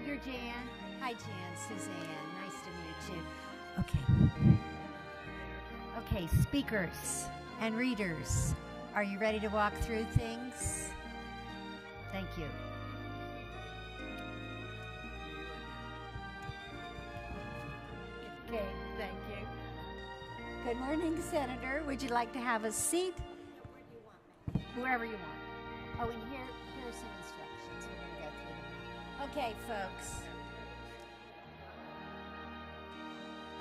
you're Jan. Hi, Jan. Suzanne. Nice to meet you. Okay, speakers and readers, are you ready to walk through things? Thank you. Okay, thank you. Good morning, Senator. Would you like to have a seat? Wherever you want. Oh, and here's some instructions. We're going to go through them. Okay, folks.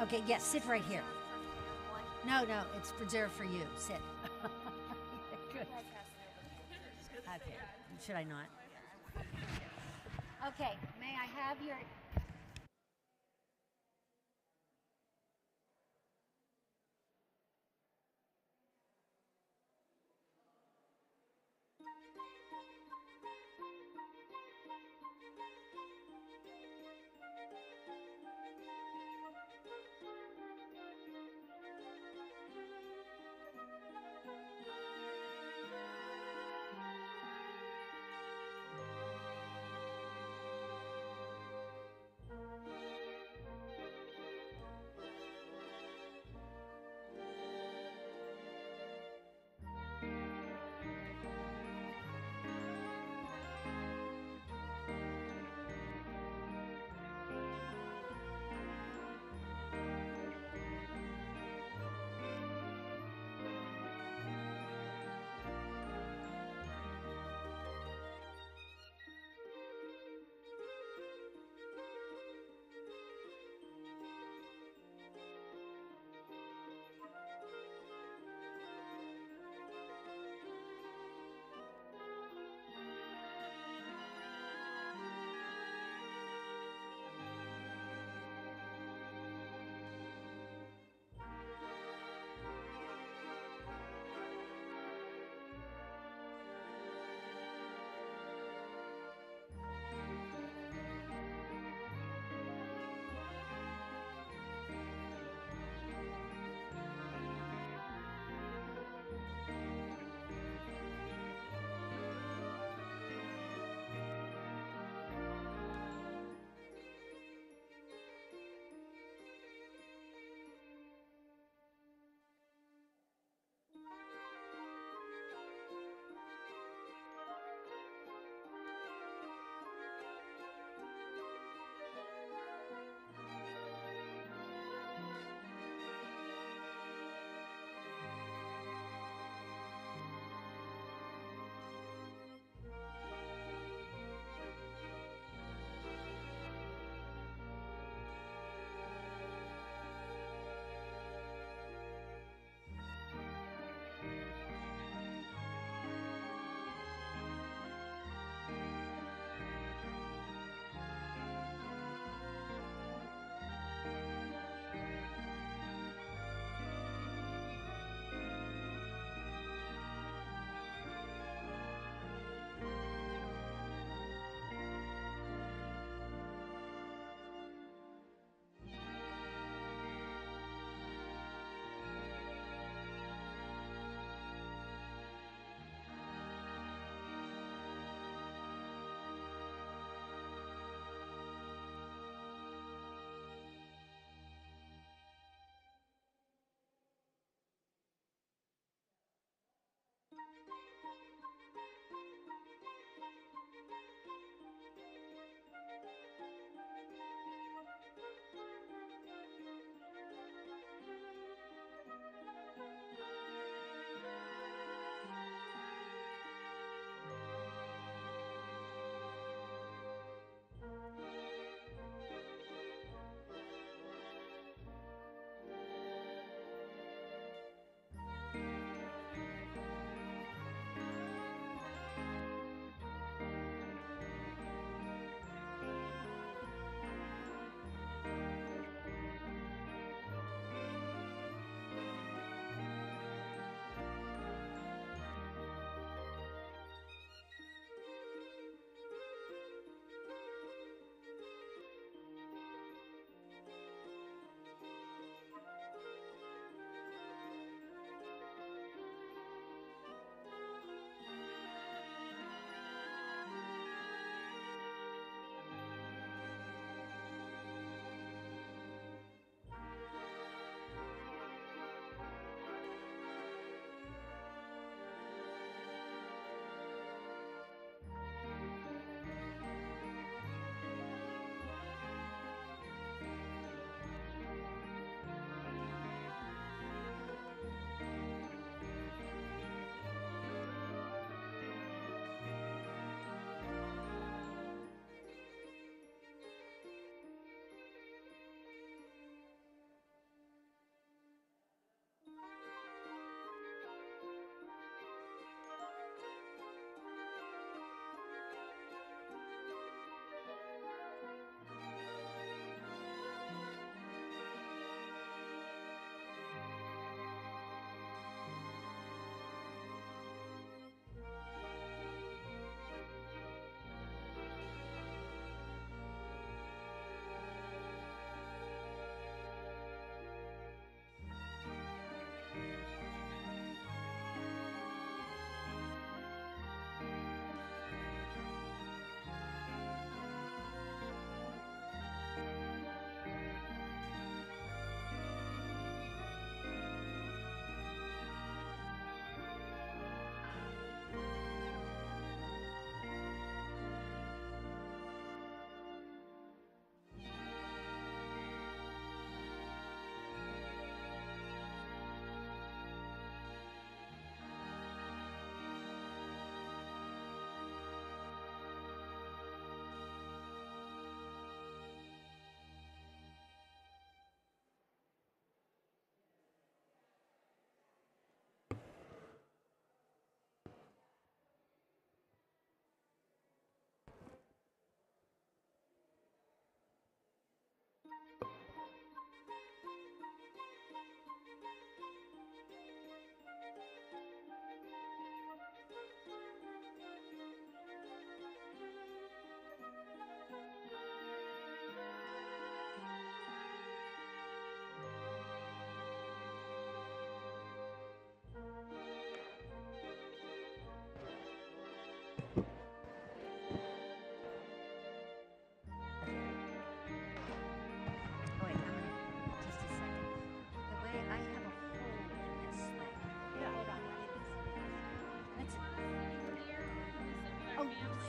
Okay, yes, sit right here. No, it's reserved for you. Sit. Good. Okay, should I not? Okay, may I have your...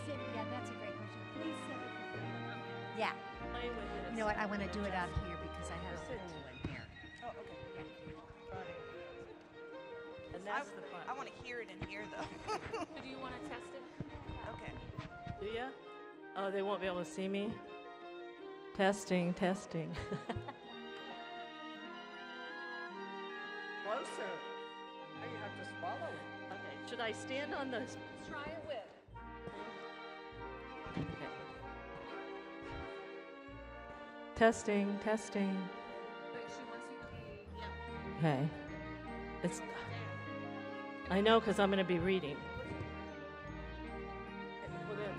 sit. Yeah, that's a great question. Please sit with your feet. Yeah. Play with it. You know what? I want to do it out here because I have a pool in here. Oh, okay. Yeah. Got it. And that's the fun. I want to hear it in here, though. Do you want to test it? Okay. Do ya? Oh, they won't be able to see me? Testing, testing. Closer. Now you have to swallow it. Okay, should I stand on the... Try it with. Okay. Testing, testing. But she wants you to be. Yeah. Okay. It's... I know because I'm going to be reading. Well, then-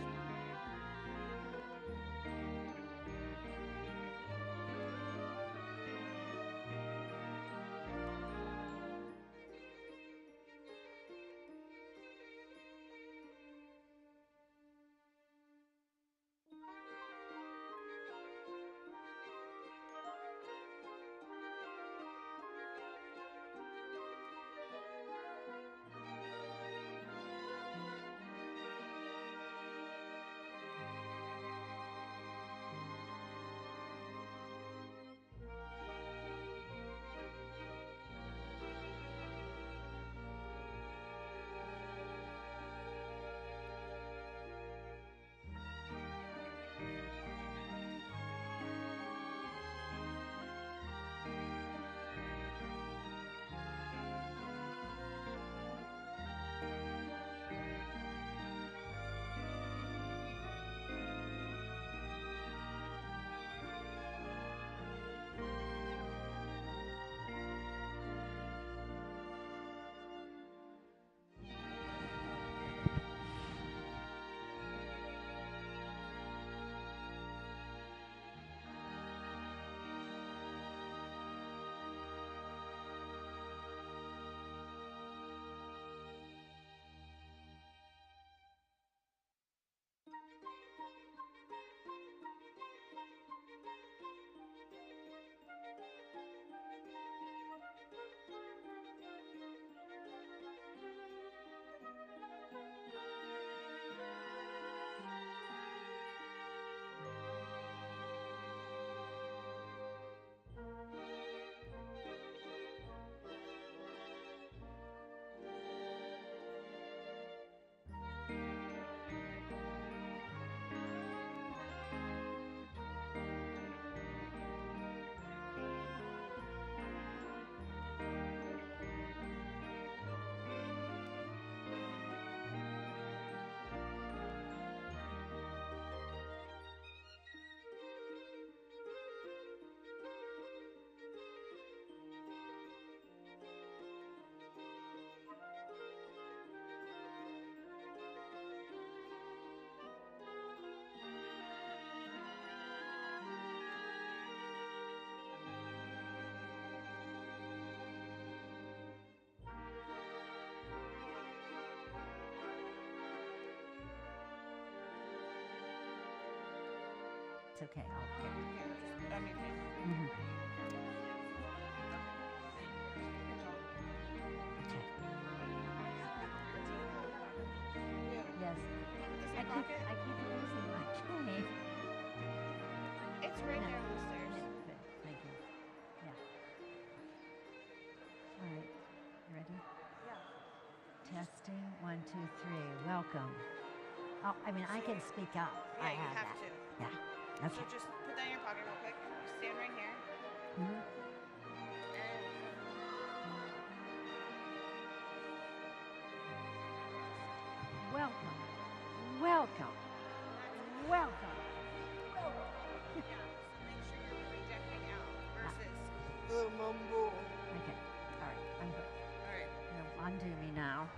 It's okay. I'll get it. I mean, Mhm. Okay. Yes. I keep losing my tray. it's right No. there on the stairs. Yeah, good. Thank you. Yeah. All right. You ready? Yeah. Testing. 1, 2, 3. Welcome. Oh, I mean, I can speak up. Yeah, I you have that. to. Yeah. So Okay. just put that in your pocket real quick. Stand right here. Mhm. Welcome. Welcome. Welcome. Yeah. So make sure you're projecting out versus. Okay. All right. I'm good. All right. Now, undo me now.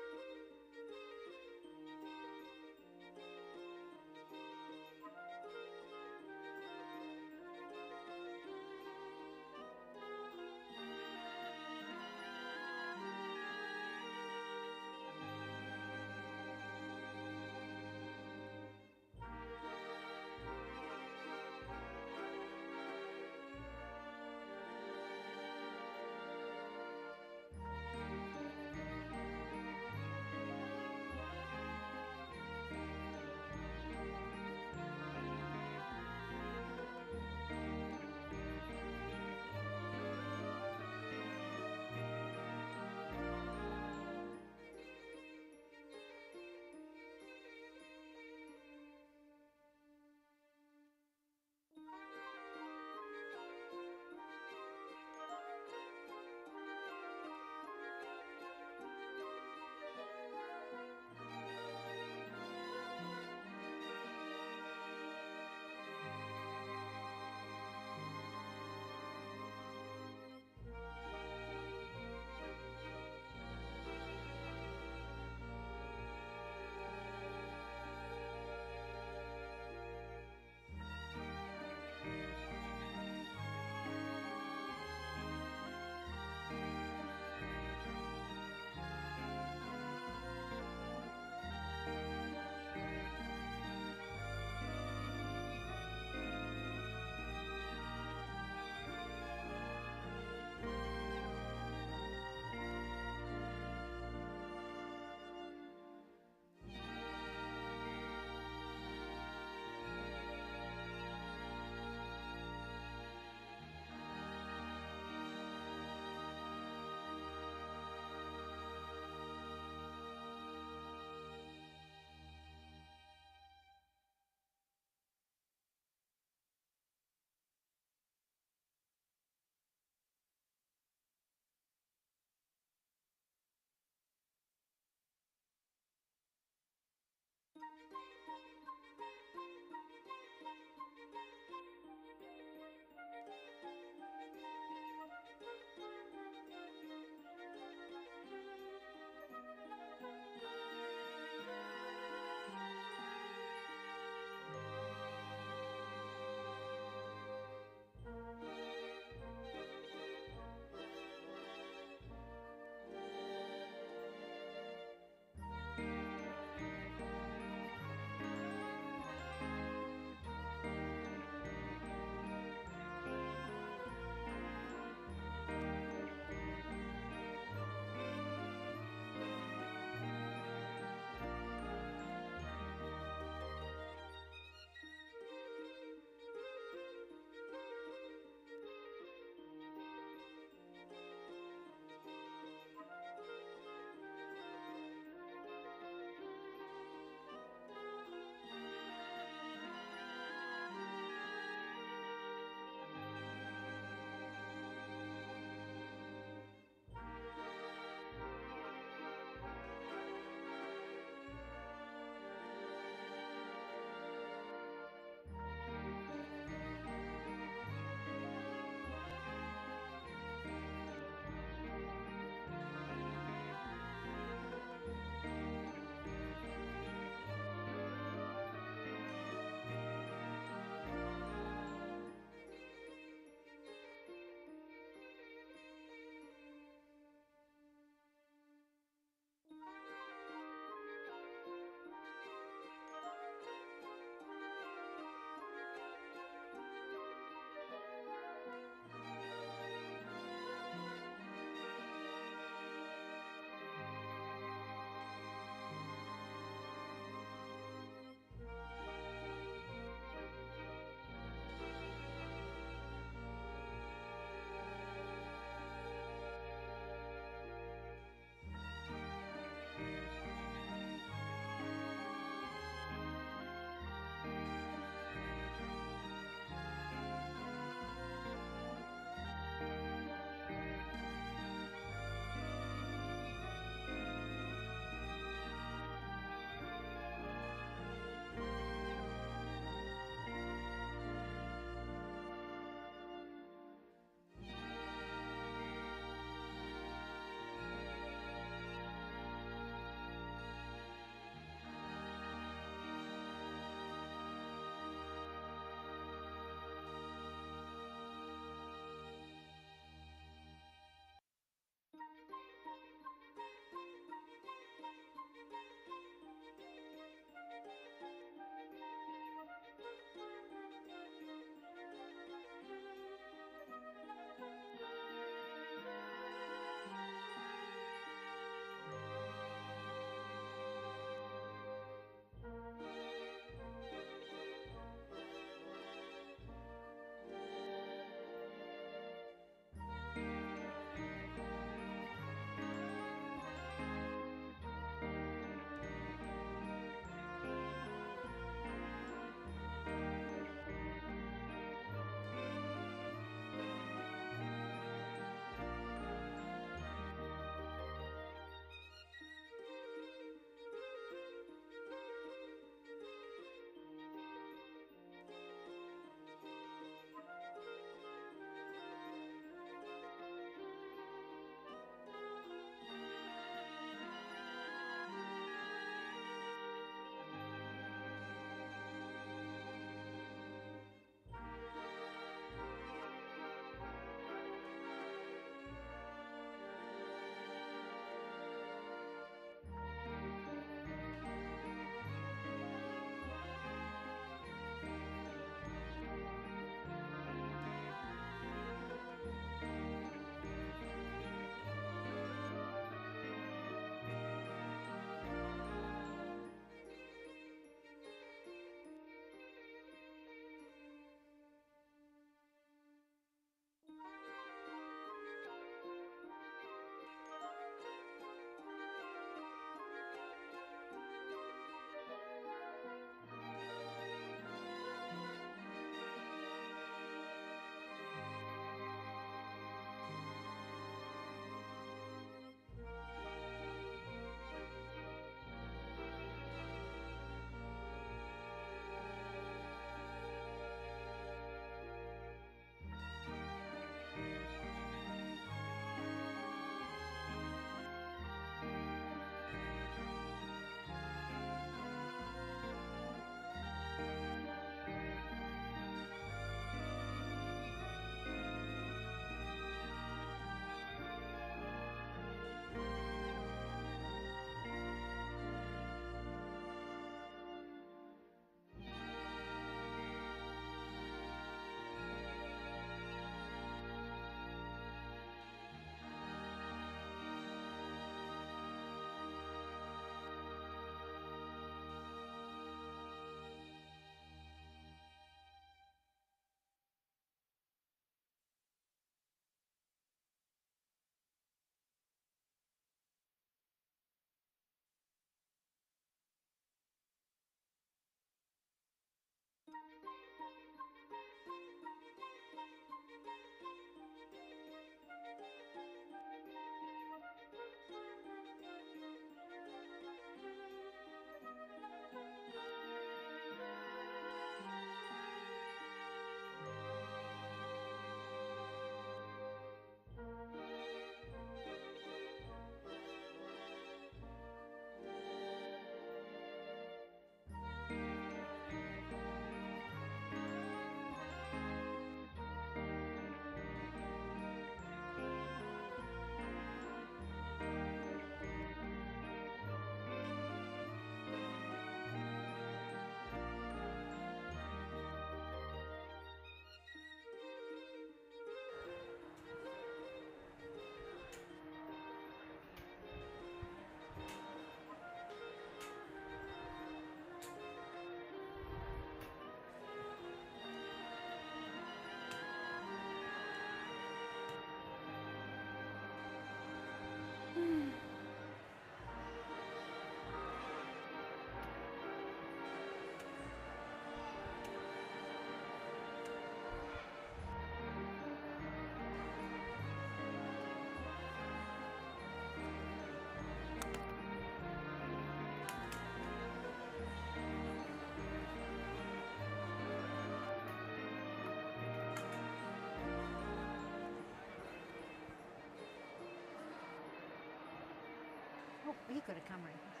Well, he could have come right here.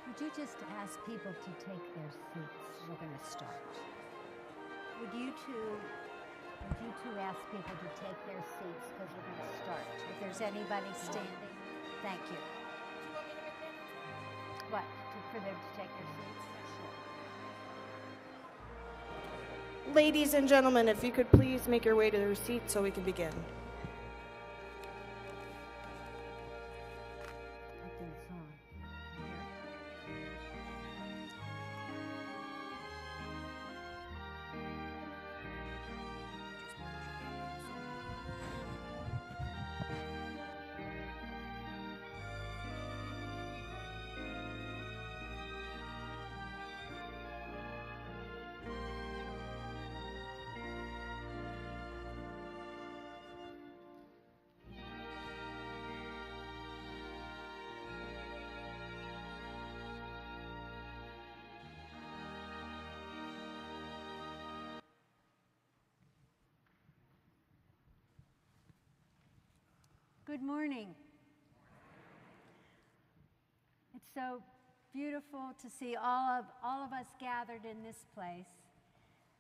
Would you just ask people to take their seats? We're going to start. Would you two ask people to take their seats because we're going to start? If there's anybody standing, thank you. What? For them to take their seats? Sure. Ladies and gentlemen, if you could please make your way to their seats so we can begin. I think it's on. Good morning. It's so beautiful to see all of us gathered in this place.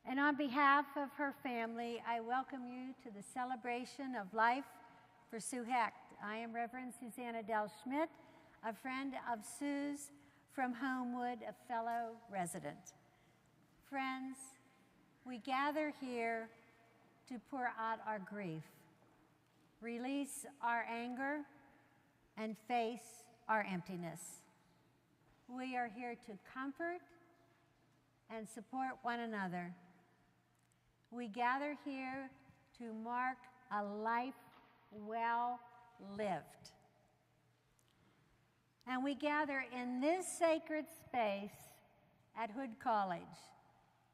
And on behalf of her family, I welcome you to the celebration of life for Sue Hecht. I am Reverend Susanna Del Schmidt, a friend of Sue's from Homewood, a fellow resident. Friends, we gather here to pour out our grief, release our anger, and face our emptiness. We are here to comfort and support one another. We gather here to mark a life well lived. And we gather in this sacred space at Hood College,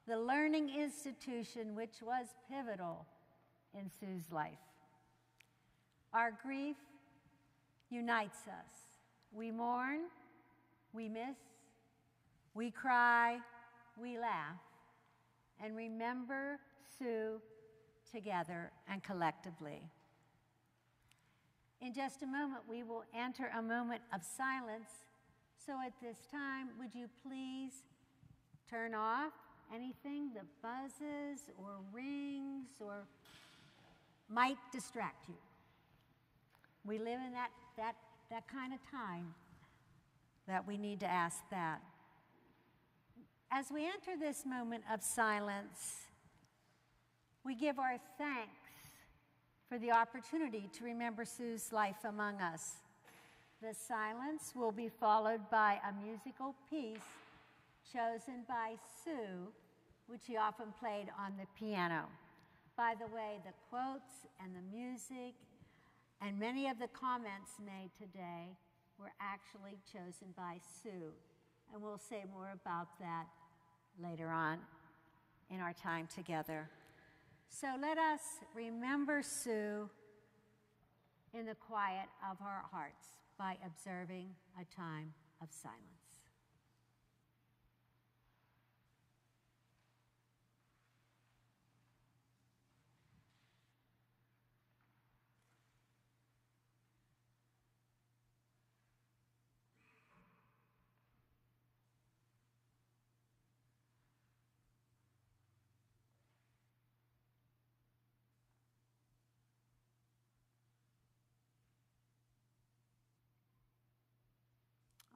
the learning institution which was pivotal in Sue's life. Our grief unites us. We mourn, we miss, we cry, we laugh, and remember Sue together and collectively. In just a moment, we will enter a moment of silence. So at this time, would you please turn off anything that buzzes or rings or might distract you? We live in that kind of time that we need to ask that. As we enter this moment of silence, we give our thanks for the opportunity to remember Sue's life among us. The silence will be followed by a musical piece chosen by Sue, which he often played on the piano. By the way, the quotes and the music and many of the comments made today were actually chosen by Sue. And we'll say more about that later on in our time together. So let us remember Sue in the quiet of our hearts by observing a time of silence.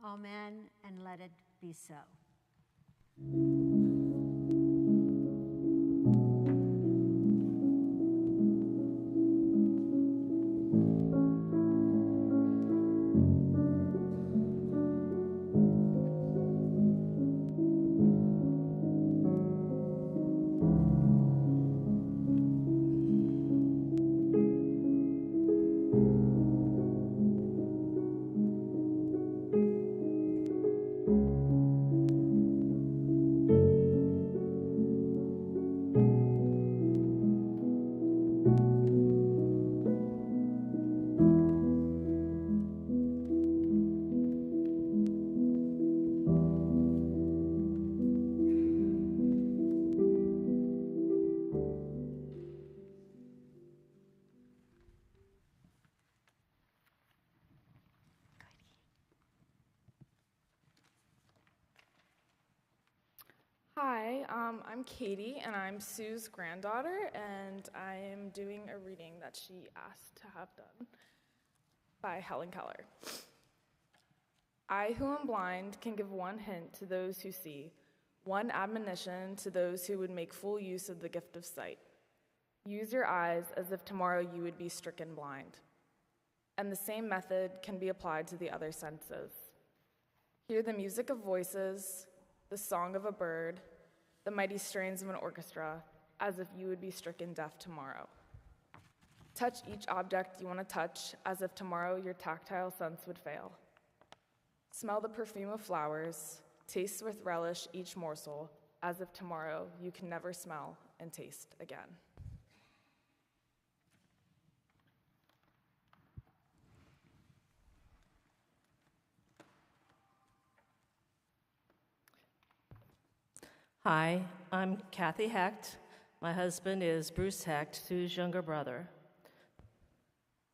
Amen, and let it be so. Hi, I'm Katie, and I'm Sue's granddaughter, and I am doing a reading that she asked to have done by Helen Keller. I, who am blind, can give one hint to those who see, one admonition to those who would make full use of the gift of sight. Use your eyes as if tomorrow you would be stricken blind. And the same method can be applied to the other senses. Hear the music of voices, the song of a bird, the mighty strains of an orchestra, as if you would be stricken deaf tomorrow. Touch each object you want to touch, as if tomorrow your tactile sense would fail. Smell the perfume of flowers, taste with relish each morsel, as if tomorrow you can never smell and taste again. Hi, I'm Kathy Hecht. My husband is Bruce Hecht, Sue's younger brother.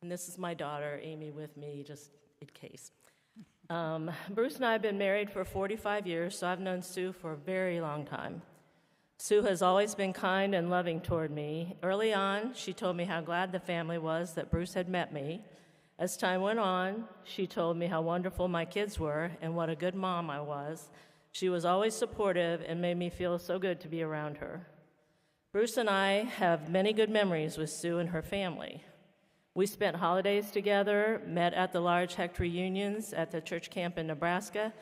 And this is my daughter, Amy, with me, just in case. Bruce and I have been married for 45 years, so I've known Sue for a very long time. Sue has always been kind and loving toward me. Early on, she told me how glad the family was that Bruce had met me. As time went on, she told me how wonderful my kids were and what a good mom I was. She was always supportive and made me feel so good to be around her. Bruce and I have many good memories with Sue and her family. We spent holidays together, met at the large Hecht reunions at the church camp in Nebraska,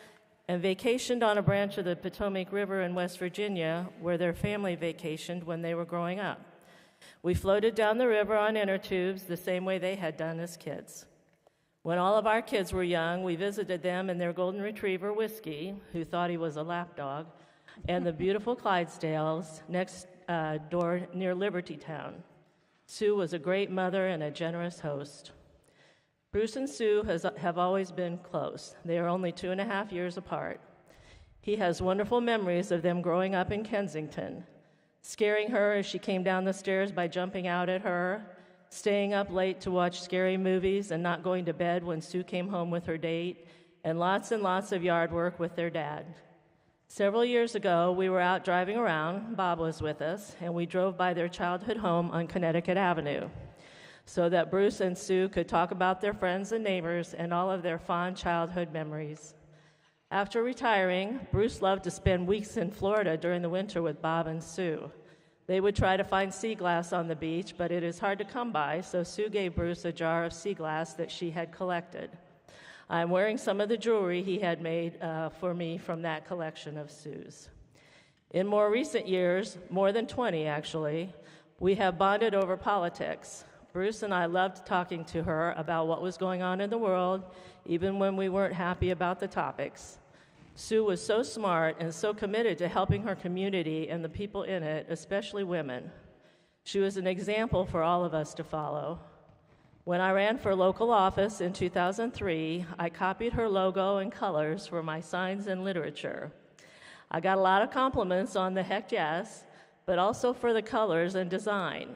and vacationed on a branch of the Potomac River in West Virginia where their family vacationed when they were growing up. We floated down the river on inner tubes the same way they had done as kids. When all of our kids were young, we visited them in their golden retriever, Whiskey, who thought he was a lapdog, and the beautiful Clydesdales next door near Liberty Town. Sue was a great mother and a generous host. Bruce and Sue have always been close. They are only 2.5 years apart. He has wonderful memories of them growing up in Kensington, scaring her as she came down the stairs by jumping out at her, staying up late to watch scary movies and not going to bed when Sue came home with her date, and lots of yard work with their dad. Several years ago, we were out driving around, Bob was with us, and we drove by their childhood home on Connecticut Avenue so that Bruce and Sue could talk about their friends and neighbors and all of their fond childhood memories. After retiring, Bruce loved to spend weeks in Florida during the winter with Bob and Sue. They would try to find sea glass on the beach, but it is hard to come by, so Sue gave Bruce a jar of sea glass that she had collected. I'm wearing some of the jewelry he had made for me from that collection of Sue's. In more recent years, more than 20 actually, we have bonded over politics. Bruce and I loved talking to her about what was going on in the world, even when we weren't happy about the topics. Sue was so smart and so committed to helping her community and the people in it, especially women. She was an example for all of us to follow. When I ran for local office in 2003, I copied her logo and colors for my signs and literature. I got a lot of compliments on the Hecht Yes, but also for the colors and design,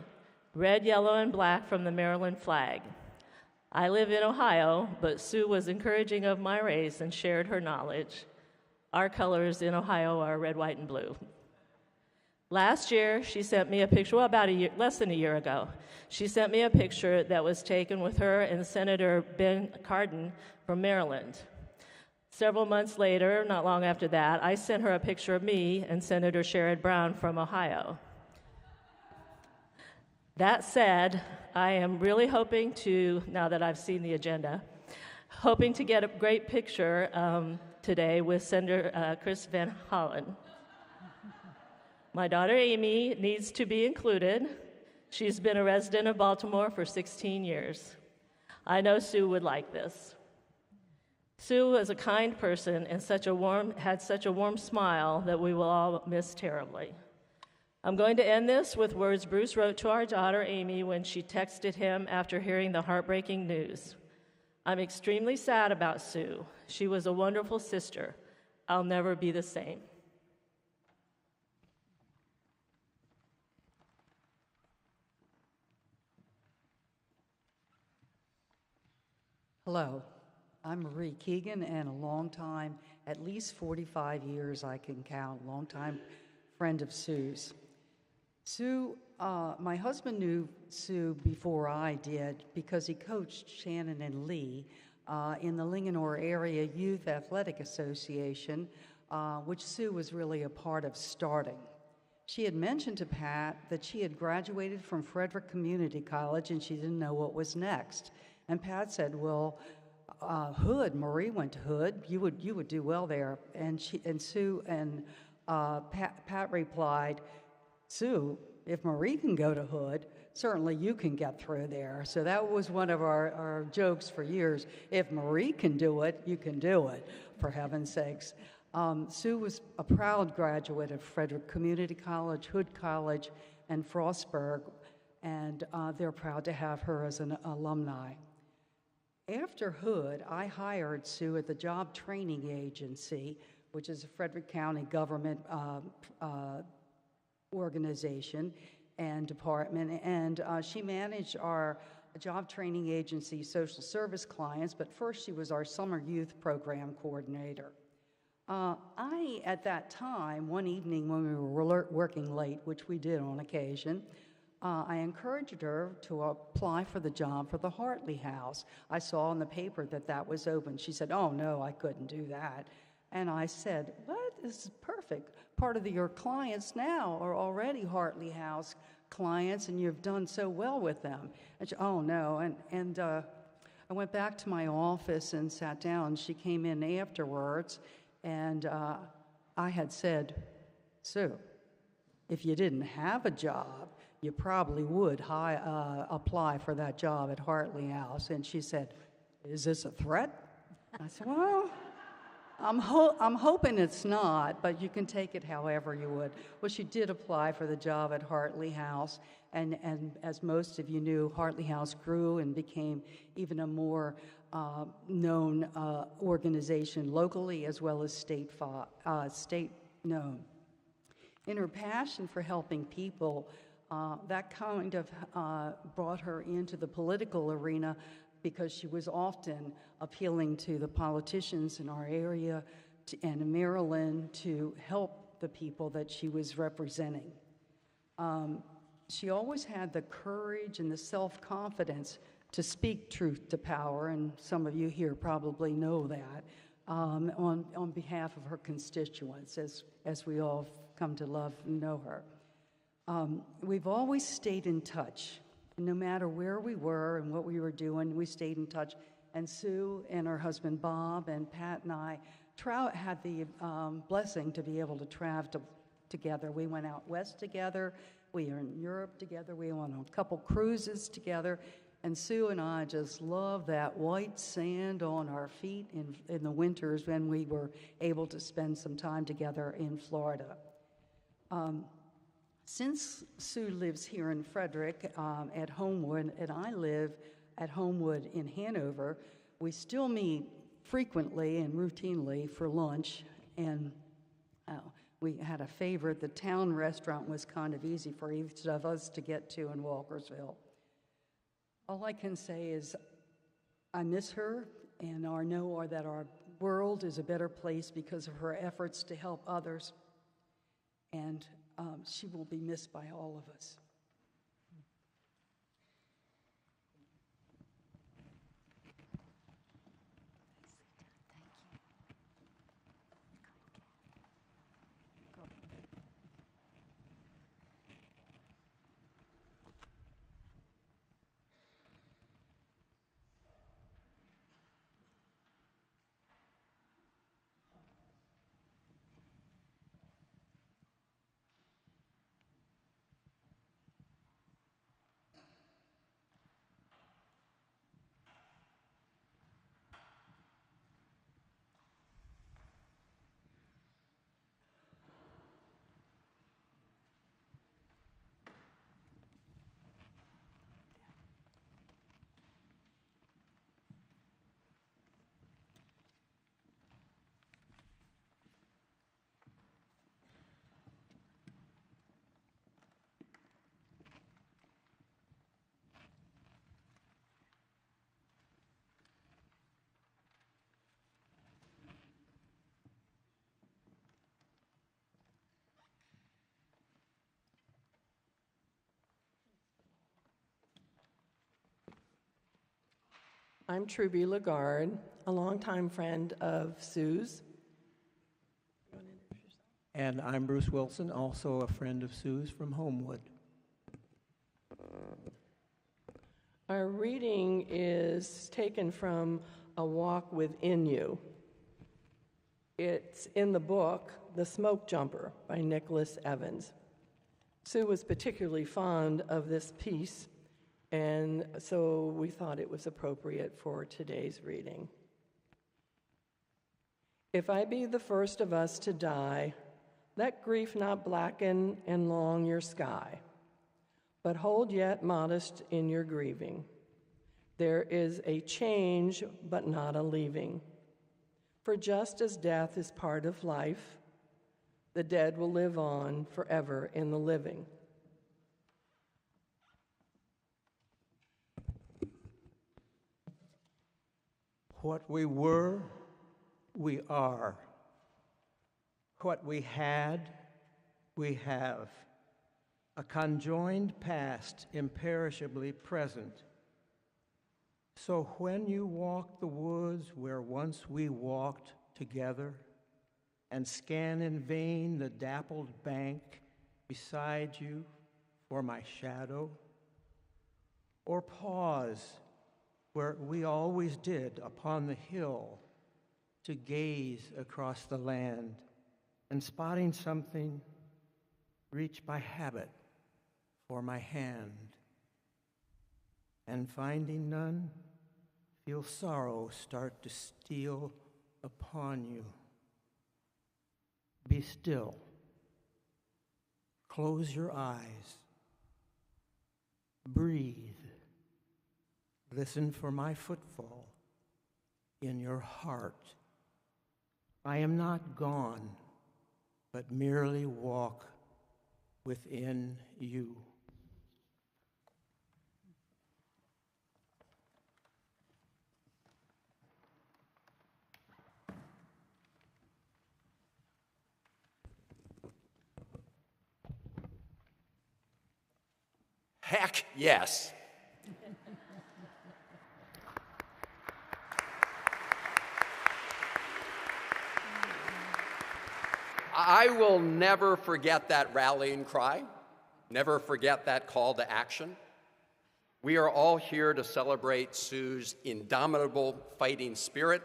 red, yellow, and black from the Maryland flag. I live in Ohio, but Sue was encouraging of my race and shared her knowledge. Our colors in Ohio are red, white, and blue. Last year, she sent me a picture, less than a year ago, she sent me a picture that was taken with her and Senator Ben Cardin from Maryland. Several months later, not long after that, I sent her a picture of me and Senator Sherrod Brown from Ohio. That said, I am really hoping to, now that I've seen the agenda, hoping to get a great picture today with Senator Chris Van Hollen. My daughter Amy needs to be included. She's been a resident of Baltimore for 16 years. I know Sue would like this. Sue was a kind person and had such a warm smile that we will all miss terribly. I'm going to end this with words Bruce wrote to our daughter Amy when she texted him after hearing the heartbreaking news. I'm extremely sad about Sue. She was a wonderful sister. I'll never be the same. Hello, I'm Marie Keegan, and a long time, at least 45 years I can count, long time friend of Sue's. Sue, my husband knew Sue before I did because he coached Shannon and Lee in the Linganore Area Youth Athletic Association, which Sue was really a part of starting. She had mentioned to Pat that she had graduated from Frederick Community College and she didn't know what was next. And Pat said, well, Hood, Marie went to Hood, you would do well there. And Sue and Pat replied, Sue, if Marie can go to Hood, certainly you can get through there. So that was one of our jokes for years. If Marie can do it, you can do it, for heaven's sakes. Sue was a proud graduate of Frederick Community College, Hood College, and Frostburg, and they're proud to have her as an alumni. After Hood, I hired Sue at the Job Training Agency, which is a Frederick County government organization and department, and she managed our job training agency social service clients, but first she was our summer youth program coordinator. At that time, one evening when we were working late, which we did on occasion, I encouraged her to apply for the job for the Hartley House. I saw in the paper that that was open. She said, oh, no, I couldn't do that. And I said, what? This is perfect. Part of your clients now are already Hartley House clients, and you've done so well with them. And she, oh, no. And I went back to my office and sat down. She came in afterwards, and I had said, Sue, if you didn't have a job, you probably would apply for that job at Hartley House. And she said, is this a threat? I said, well, I'm hoping it's not, but you can take it however you would. Well, she did apply for the job at Hartley House, and as most of you knew, Hartley House grew and became even a more known organization locally as well as state known. In her passion for helping people, that kind of brought her into the political arena because she was often appealing to the politicians in our area and in Maryland to help the people that she was representing. She always had the courage and the self-confidence to speak truth to power, and some of you here probably know that, on behalf of her constituents, as we all come to love and know her. We've always stayed in touch. No matter where we were and what we were doing, we stayed in touch. And Sue and her husband Bob and Pat and I had the blessing to be able to travel together. We went out west together. We were in Europe together. We went on a couple cruises together. And Sue and I just loved that white sand on our feet in the winters when we were able to spend some time together in Florida. Since Sue lives here in Frederick at Homewood, and I live at Homewood in Hanover, we still meet frequently and routinely for lunch, and we had a favorite. The town restaurant was kind of easy for each of us to get to in Walkersville. All I can say is I miss her, and I know that our world is a better place because of her efforts to help others, and she will be missed by all of us. I'm Truby Lagarde, a longtime friend of Sue's. And I'm Bruce Wilson, also a friend of Sue's from Homewood. Our reading is taken from A Walk Within You. It's in the book, The Smoke Jumper by Nicholas Evans. Sue was particularly fond of this piece, and so we thought it was appropriate for today's reading. If I be the first of us to die, let grief not blacken and long your sky, but hold yet modest in your grieving. There is a change, but not a leaving. For just as death is part of life, the dead will live on forever in the living. What we were, we are. What we had, we have. A conjoined past, imperishably present. So when you walk the woods where once we walked together, and scan in vain the dappled bank beside you for my shadow, or pause where we always did upon the hill to gaze across the land, and spotting something, reach by habit for my hand, and finding none, feel sorrow start to steal upon you. Be still. Close your eyes. Breathe. Listen for my footfall in your heart. I am not gone, but merely walk within you. Heck yes. I will never forget that rallying cry, never forget that call to action. We are all here to celebrate Sue's indomitable fighting spirit,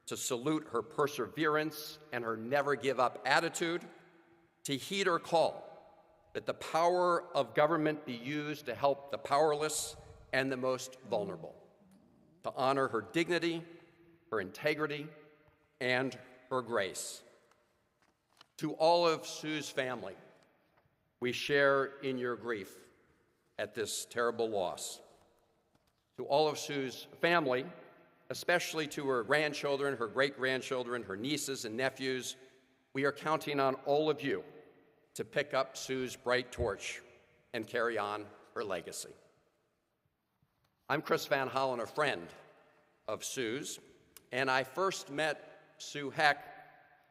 to salute her perseverance and her never-give-up attitude, to heed her call that the power of government be used to help the powerless and the most vulnerable, to honor her dignity, her integrity, and her grace. To all of Sue's family, we share in your grief at this terrible loss. To all of Sue's family, especially to her grandchildren, her great-grandchildren, her nieces and nephews, we are counting on all of you to pick up Sue's bright torch and carry on her legacy. I'm Chris Van Hollen, a friend of Sue's, and I first met Sue Heck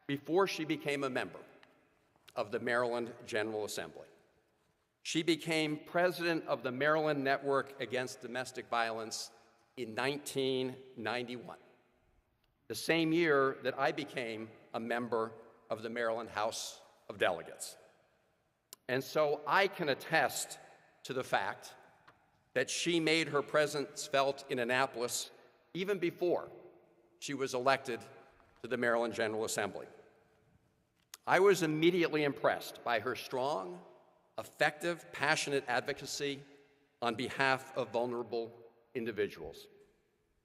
before she became a member of the Maryland General Assembly. She became president of the Maryland Network Against Domestic Violence in 1991, the same year that I became a member of the Maryland House of Delegates. And so I can attest to the fact that she made her presence felt in Annapolis even before she was elected to the Maryland General Assembly. I was immediately impressed by her strong, effective, passionate advocacy on behalf of vulnerable individuals.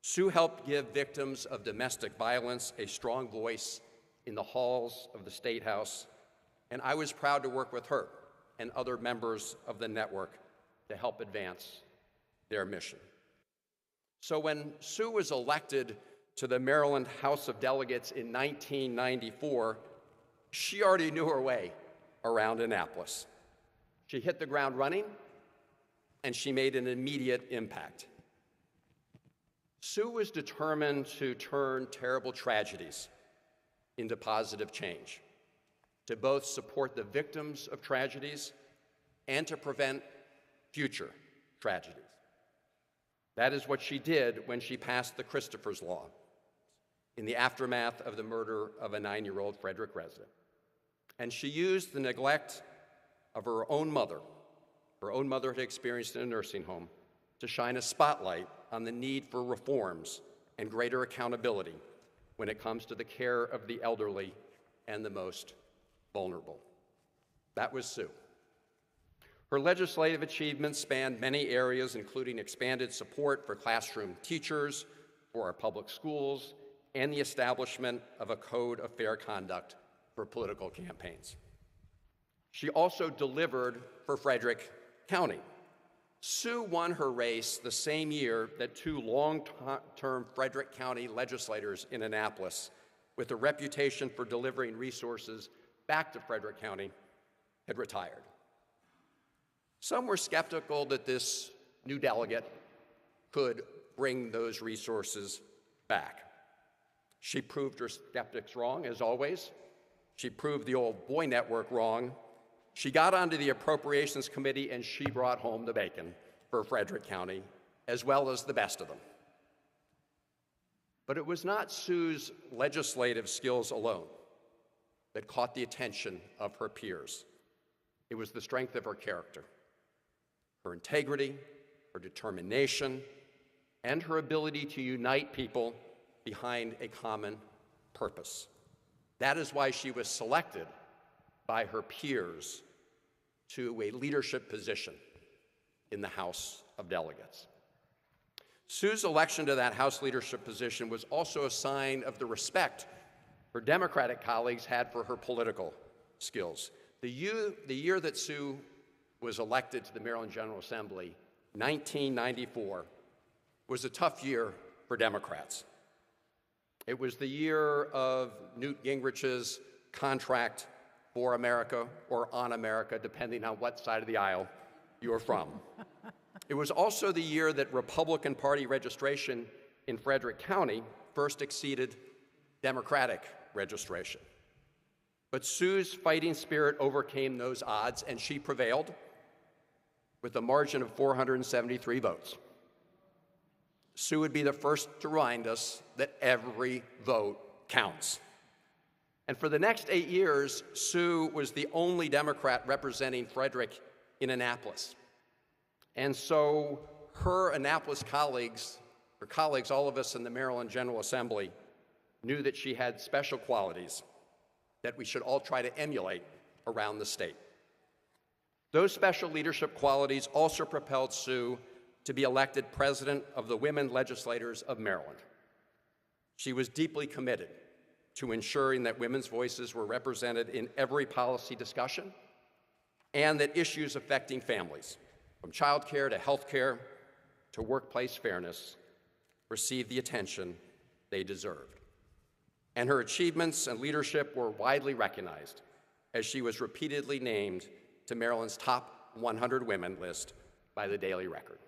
Sue helped give victims of domestic violence a strong voice in the halls of the State House, and I was proud to work with her and other members of the network to help advance their mission. So when Sue was elected to the Maryland House of Delegates in 1994, she already knew her way around Annapolis. She hit the ground running, and she made an immediate impact. Sue was determined to turn terrible tragedies into positive change, to both support the victims of tragedies and to prevent future tragedies. That is what she did when she passed the Christopher's Law in the aftermath of the murder of a 9-year-old Frederick resident. And she used the neglect of her own mother had experienced in a nursing home, to shine a spotlight on the need for reforms and greater accountability when it comes to the care of the elderly and the most vulnerable. That was Sue. Her legislative achievements spanned many areas, including expanded support for classroom teachers, for our public schools, and the establishment of a code of fair conduct for political campaigns. She also delivered for Frederick County. Sue won her race the same year that 2 long-term Frederick County legislators in Annapolis, with a reputation for delivering resources back to Frederick County, had retired. Some were skeptical that this new delegate could bring those resources back. She proved her skeptics wrong, as always. She proved the old boy network wrong. She got onto the Appropriations Committee and she brought home the bacon for Frederick County, as well as the best of them. But it was not Sue's legislative skills alone that caught the attention of her peers. It was the strength of her character, her integrity, her determination, and her ability to unite people behind a common purpose. That is why she was selected by her peers to a leadership position in the House of Delegates. Sue's election to that House leadership position was also a sign of the respect her Democratic colleagues had for her political skills. The year that Sue was elected to the Maryland General Assembly, 1994, was a tough year for Democrats. It was the year of Newt Gingrich's contract for America or on America, depending on what side of the aisle you were from. It was also the year that Republican Party registration in Frederick County first exceeded Democratic registration. But Sue's fighting spirit overcame those odds, and she prevailed with a margin of 473 votes. Sue would be the first to remind us that every vote counts. And for the next 8 years, Sue was the only Democrat representing Frederick in Annapolis. And so her Annapolis colleagues, all of us in the Maryland General Assembly, knew that she had special qualities that we should all try to emulate around the state. Those special leadership qualities also propelled Sue to be elected president of the Women Legislators of Maryland. She was deeply committed to ensuring that women's voices were represented in every policy discussion and that issues affecting families, from childcare to healthcare to workplace fairness, received the attention they deserved. And her achievements and leadership were widely recognized as she was repeatedly named to Maryland's top 100 women list by the Daily Record.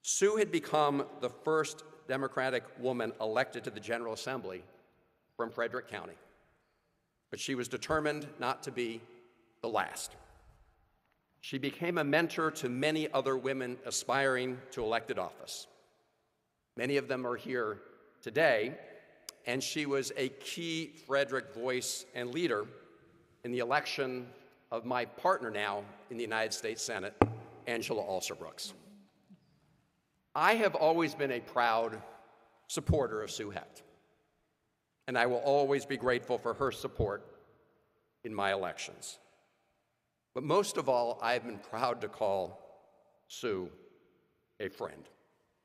Sue had become the first Democratic woman elected to the General Assembly from Frederick County, but she was determined not to be the last. She became a mentor to many other women aspiring to elected office. Many of them are here today, and she was a key Frederick voice and leader in the election of my partner now in the United States Senate, Angela Aleshire. I have always been a proud supporter of Sue Hecht, and I will always be grateful for her support in my elections. But most of all, I have been proud to call Sue a friend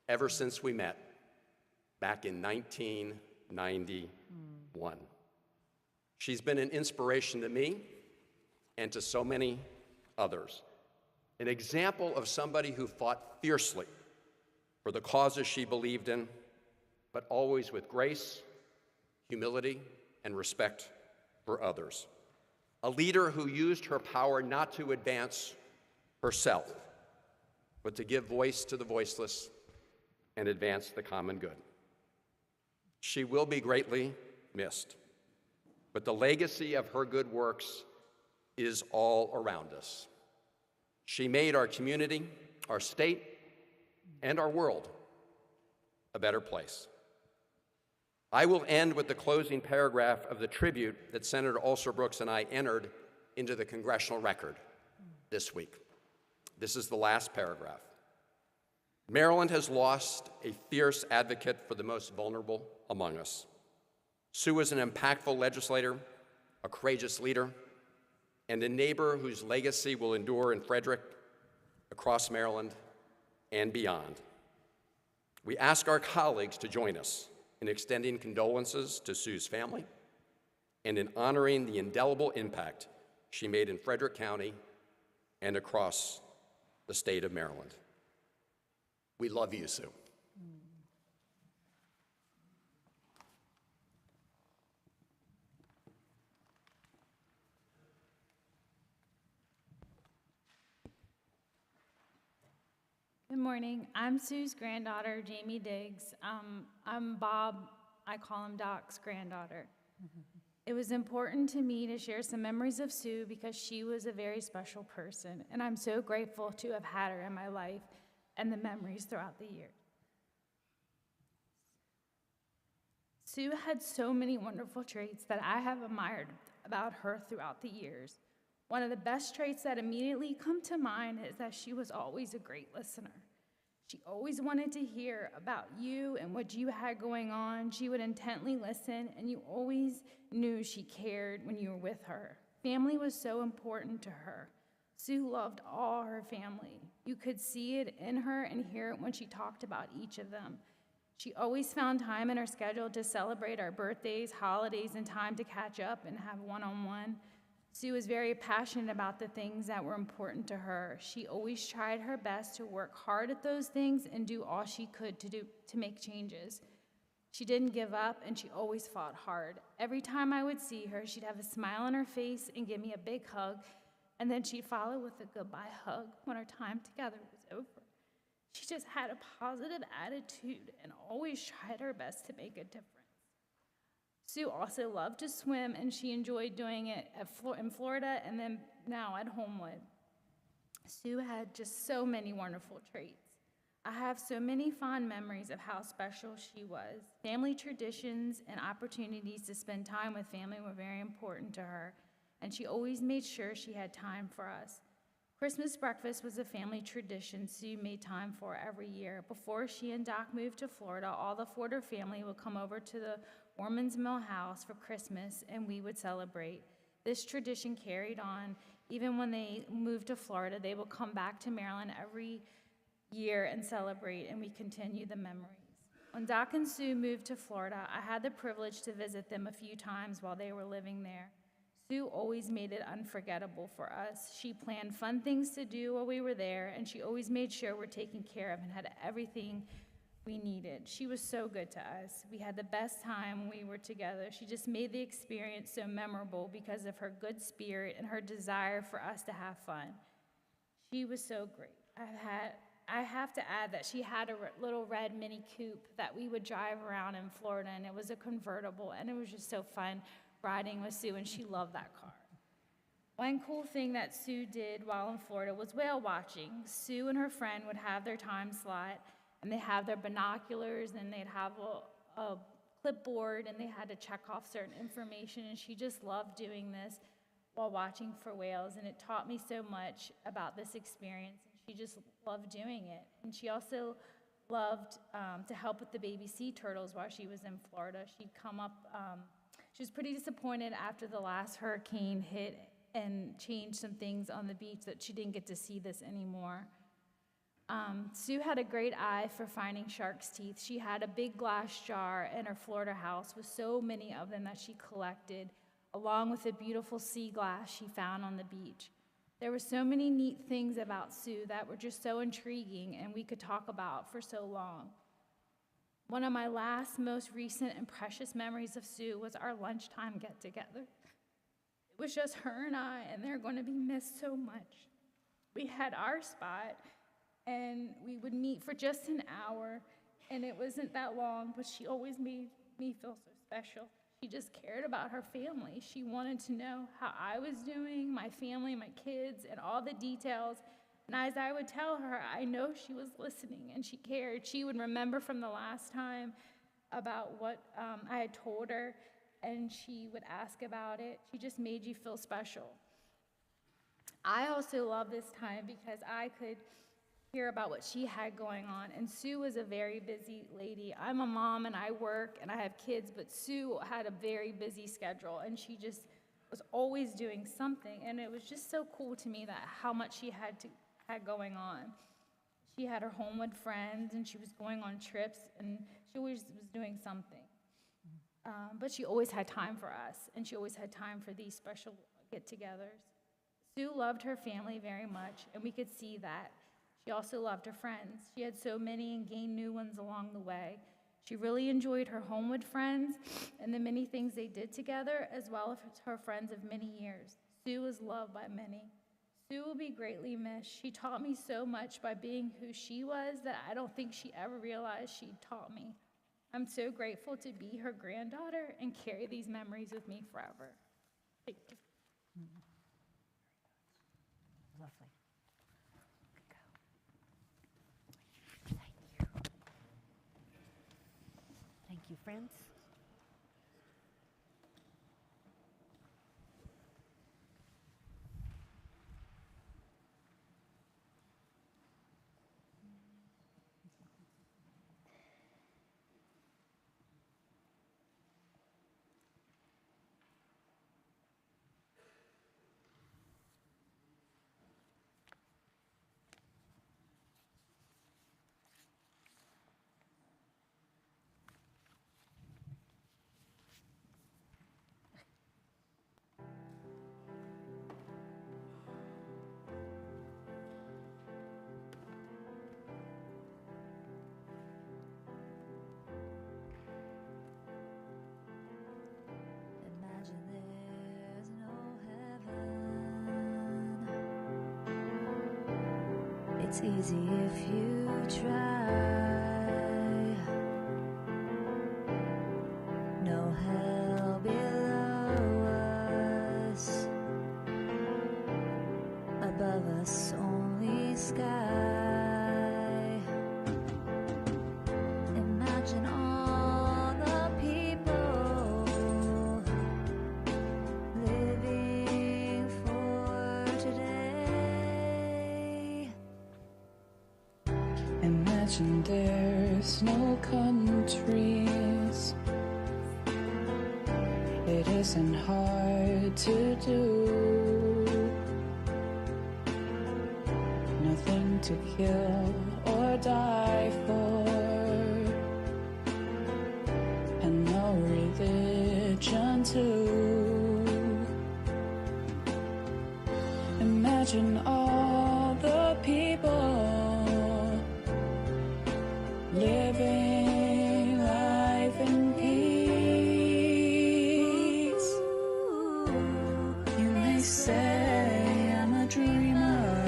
ever since we met back in 1991. She's been an inspiration to me and to so many others, an example of somebody who fought fiercely for the causes she believed in, but always with grace, humility, and respect for others. A leader who used her power not to advance herself, but to give voice to the voiceless and advance the common good. She will be greatly missed, but the legacy of her good works is all around us. She made our community, our state, and our world a better place. I will end with the closing paragraph of the tribute that Senator Alesire and I entered into the congressional record this week. This is the last paragraph. Maryland has lost a fierce advocate for the most vulnerable among us. Sue was an impactful legislator, a courageous leader, and a neighbor whose legacy will endure in Frederick, across Maryland, and beyond. We ask our colleagues to join us in extending condolences to Sue's family and in honoring the indelible impact she made in Frederick County and across the state of Maryland. We love you, Sue. Good morning. I'm Sue's granddaughter, Jamie Diggs. I'm Bob, I call him Doc's granddaughter. It was important to me to share some memories of Sue because she was a very special person, and I'm so grateful to have had her in my life and the memories throughout the year. Sue had so many wonderful traits that I have admired about her throughout the years. One of the best traits that immediately come to mind is that she was always a great listener. She always wanted to hear about you and what you had going on. She would intently listen, and you always knew she cared when you were with her. Family was so important to her. Sue loved all her family. You could see it in her and hear it when she talked about each of them. She always found time in her schedule to celebrate our birthdays, holidays, and time to catch up and have one-on-one. Sue was very passionate about the things that were important to her. She always tried her best to work hard at those things and do all she could to make changes. She didn't give up, and she always fought hard. Every time I would see her, she'd have a smile on her face and give me a big hug, and then she'd follow with a goodbye hug when our time together was over. She just had a positive attitude and always tried her best to make a difference. Sue also loved to swim, and she enjoyed doing it in Florida and then now at Homewood. Sue had just so many wonderful traits. I have so many fond memories of how special she was. Family traditions and opportunities to spend time with family were very important to her, and she always made sure she had time for us. Christmas breakfast was a family tradition Sue made time for every year. Before she and Doc moved to Florida, all the Florida family would come over to the Ormond's Mill house for Christmas, and we would celebrate. This tradition carried on. Even when they moved to Florida, they would come back to Maryland every year and celebrate, and we continue the memories. When Doc and Sue moved to Florida, I had the privilege to visit them a few times while they were living there. Sue always made it unforgettable for us. She planned fun things to do while we were there, and she always made sure we're taken care of and had everything we needed. She was so good to us. We had the best time when we were together. She just made the experience so memorable because of her good spirit and her desire for us to have fun. She was so great. I have to add that she had a little red Mini Coupe that we would drive around in Florida, and it was a convertible, and it was just so fun riding with Sue, and she loved that car. One cool thing that Sue did while in Florida was whale watching. Sue and her friend would have their time slot, and they have their binoculars, and they'd have a clipboard, and they had to check off certain information, and she just loved doing this while watching for whales, and it taught me so much about this experience, and she just loved doing it. And she also loved to help with the baby sea turtles while she was in Florida. She'd come up, she was pretty disappointed after the last hurricane hit and changed some things on the beach that she didn't get to see this anymore. Sue had a great eye for finding shark's teeth. She had a big glass jar in her Florida house with so many of them that she collected, along with a beautiful sea glass she found on the beach. There were so many neat things about Sue that were just so intriguing and we could talk about for so long. One of my last, most recent and precious memories of Sue was our lunchtime get-together. It was just her and I, and they're going to be missed so much. We had our spot, and we would meet for just an hour, and it wasn't that long, but she always made me feel so special. She just cared about her family. She wanted to know how I was doing, my family, my kids, and all the details, And as I would tell her, I know she was listening and she cared. She would remember from the last time about what I had told her, and she would ask about it. She just made you feel special. I also love this time because I could hear about what she had going on. And Sue was a very busy lady. I'm a mom and I work and I have kids, but Sue had a very busy schedule, and she just was always doing something. And it was just so cool to me that how much she had going on. She had her Homewood friends, and she was going on trips, and she always was doing something. But she always had time for us, and she always had time for these special get-togethers. Sue loved her family very much, and we could see that. She also loved her friends. She had so many and gained new ones along the way. She really enjoyed her Homewood friends and the many things they did together, as well as her friends of many years. Sue was loved by many. Sue will be greatly missed. She taught me so much by being who she was that I don't think she ever realized she taught me. I'm so grateful to be her granddaughter and carry these memories with me forever. Thank you. Lovely. Good go. Thank you. Thank you, friends. It's easy if you try. No hell below us, above us only sky. Imagine all the people living for today. Imagine there's no countries. It isn't hard to do. Nothing to kill or die for, and no religion too. Imagine all the people living life in peace. You may say I'm a dreamer,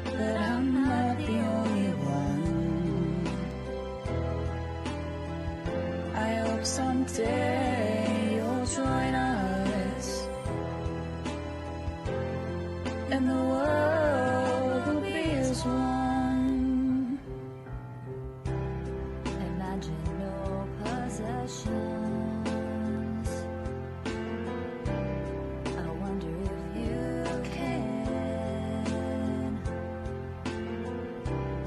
but I'm not the only one. I hope someday you'll join us, and the world will be as one. Imagine no possessions. I wonder if you can.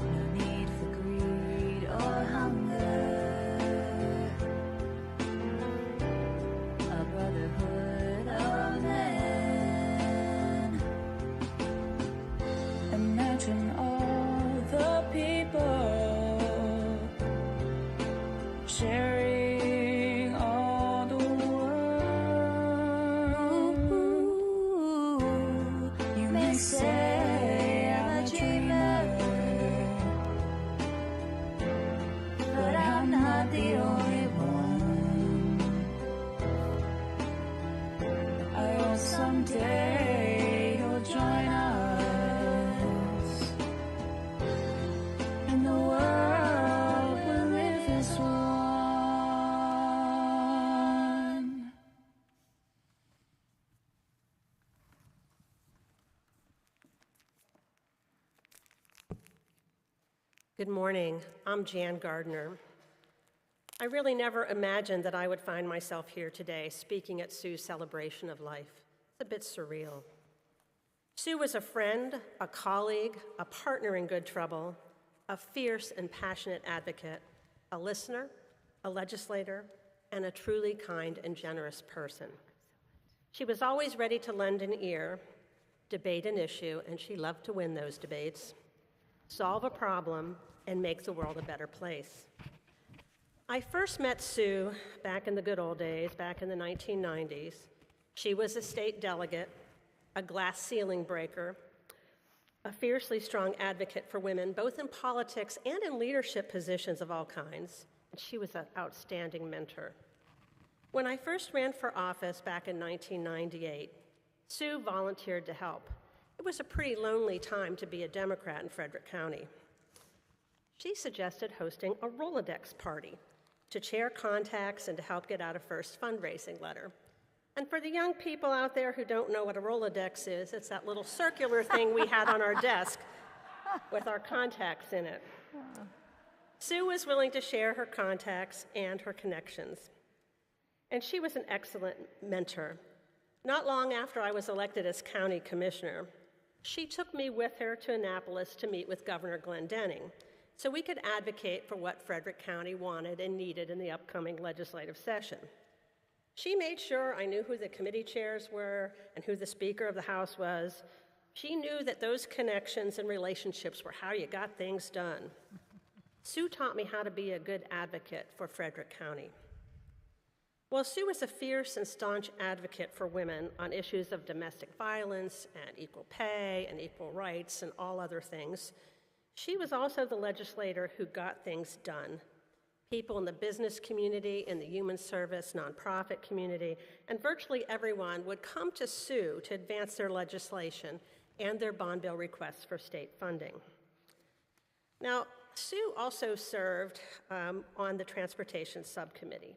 No need for greed or hunger. A brotherhood of men. Imagine all the people sharing all the world. You may say I'm a dreamer, but I'm not the only one. I hope someday you'll join us, Good morning. I'm Jan Gardner. I really never imagined that I would find myself here today speaking at Sue's celebration of life. It's a bit surreal. Sue was a friend, a colleague, a partner in good trouble, a fierce and passionate advocate, a listener, a legislator, and a truly kind and generous person. She was always ready to lend an ear, debate an issue, and she loved to win those debates, solve a problem, and make the world a better place. I first met Sue back in the good old days, back in the 1990s. She was a state delegate, a glass ceiling breaker, a fiercely strong advocate for women, both in politics and in leadership positions of all kinds. And she was an outstanding mentor. When I first ran for office back in 1998, Sue volunteered to help. It was a pretty lonely time to be a Democrat in Frederick County. She suggested hosting a Rolodex party to share contacts and to help get out a first fundraising letter. And for the young people out there who don't know what a Rolodex is, it's that little circular thing we had on our desk with our contacts in it. Sue was willing to share her contacts and her connections. And she was an excellent mentor. Not long after I was elected as county commissioner, she took me with her to Annapolis to meet with Governor Glenn Denning so we could advocate for what Frederick County wanted and needed in the upcoming legislative session. She made sure I knew who the committee chairs were and who the Speaker of the House was. She knew that those connections and relationships were how you got things done. Sue taught me how to be a good advocate for Frederick County. Well, Sue was a fierce and staunch advocate for women on issues of domestic violence and equal pay and equal rights and all other things. She was also the legislator who got things done. People in the business community, in the human service, nonprofit community, and virtually everyone would come to Sue to advance their legislation and their bond bill requests for state funding. Now, Sue also served on the Transportation Subcommittee.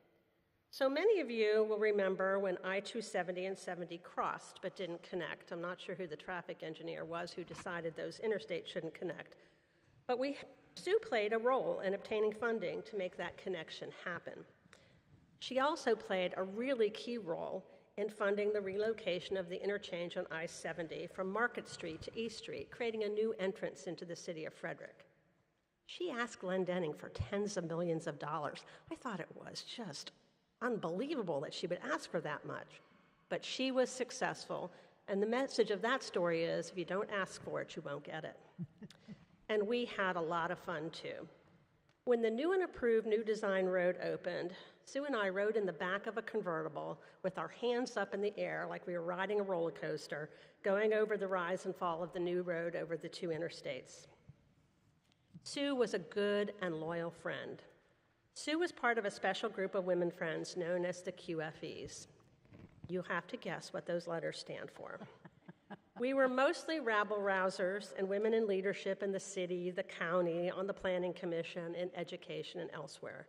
So many of you will remember when I-270 and 70 crossed but didn't connect. I'm not sure who the traffic engineer was who decided those interstates shouldn't connect. But Sue played a role in obtaining funding to make that connection happen. She also played a really key role in funding the relocation of the interchange on I-70 from Market Street to East Street, creating a new entrance into the city of Frederick. She asked Glenn Denning for tens of millions of dollars. I thought it was just unbelievable that she would ask for that much. But she was successful, and the message of that story is, if you don't ask for it, you won't get it. And we had a lot of fun, too. When the new and approved New Design Road opened, Sue and I rode in the back of a convertible with our hands up in the air like we were riding a roller coaster, going over the rise and fall of the new road over the two interstates. Sue was a good and loyal friend. Sue was part of a special group of women friends known as the QFEs. You have to guess what those letters stand for. We were mostly rabble-rousers and women in leadership in the city, the county, on the planning commission, in education, and elsewhere.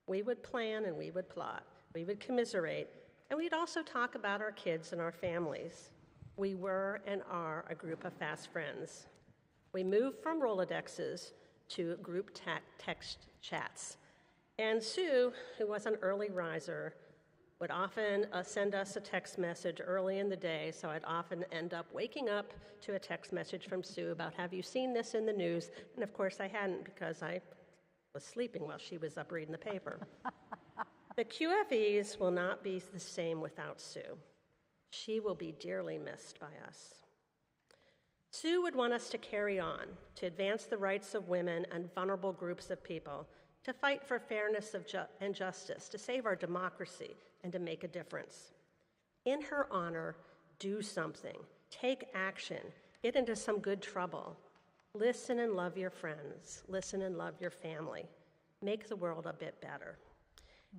We would plan and we would plot. We would commiserate, and we'd also talk about our kids and our families. We were and are a group of fast friends. We moved from Rolodexes to group text chats. And Sue, who was an early riser, would often send us a text message early in the day, so I'd often end up waking up to a text message from Sue about, have you seen this in the news? And of course I hadn't, because I was sleeping while she was up reading the paper. The QFEs will not be the same without Sue. She will be dearly missed by us. Sue would want us to carry on, to advance the rights of women and vulnerable groups of people, to fight for fairness and justice, to save our democracy, and to make a difference. In her honor, do something. Take action. Get into some good trouble. Listen and love your friends. Listen and love your family. Make the world a bit better.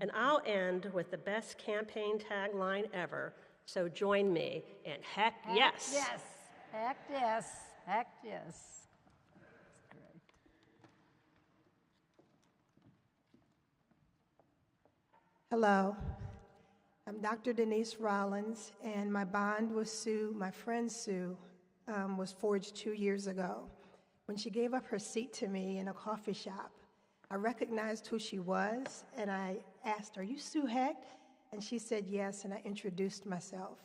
And I'll end with the best campaign tagline ever, so join me in heck yes. Yes. Heck yes. Heck yes. Hello, I'm Dr. Denise Rollins, and my bond with Sue, my friend Sue, was forged 2 years ago When she gave up her seat to me in a coffee shop, I recognized who she was, and I asked, "Are you Sue Hecht?" And she said yes, and I introduced myself.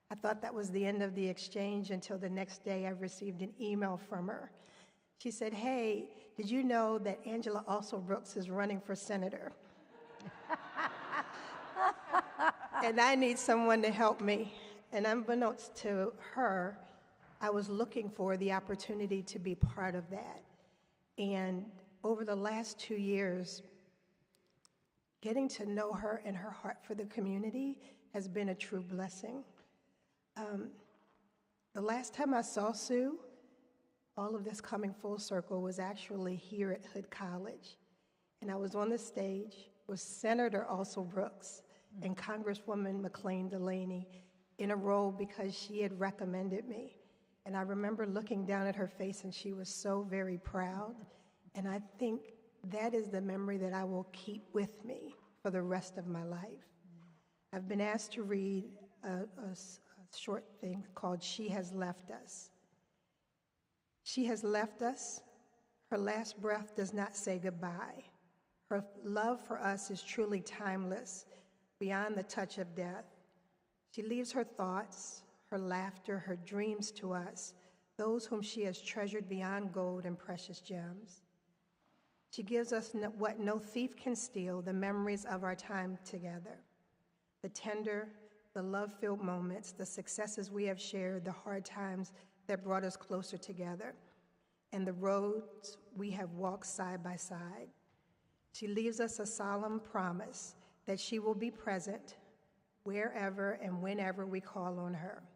I thought that was the end of the exchange until the next day I received an email from her. She said, "Hey, did you know that Angela Also Brooks is running for senator? And I need someone to help me." And unbeknownst to her, I was looking for the opportunity to be part of that. And over the last 2 years, getting to know her and her heart for the community has been a true blessing. The last time I saw Sue, all of this coming full circle, was actually here at Hood College. And I was on the stage with Senator Also Brooks and Congresswoman McLean Delaney in a role because she had recommended me. And I remember looking down at her face, and she was so very proud. And I think that is the memory that I will keep with me for the rest of my life. I've been asked to read a short thing called "She Has Left Us." She has left us. Her last breath does not say goodbye. Her love for us is truly timeless, beyond the touch of death. She leaves her thoughts, her laughter, her dreams to us, those whom she has treasured beyond gold and precious gems. She gives us what no thief can steal, the memories of our time together, the tender, the love-filled moments, the successes we have shared, the hard times that brought us closer together, and the roads we have walked side by side. She leaves us a solemn promise that she will be present wherever and whenever we call on her.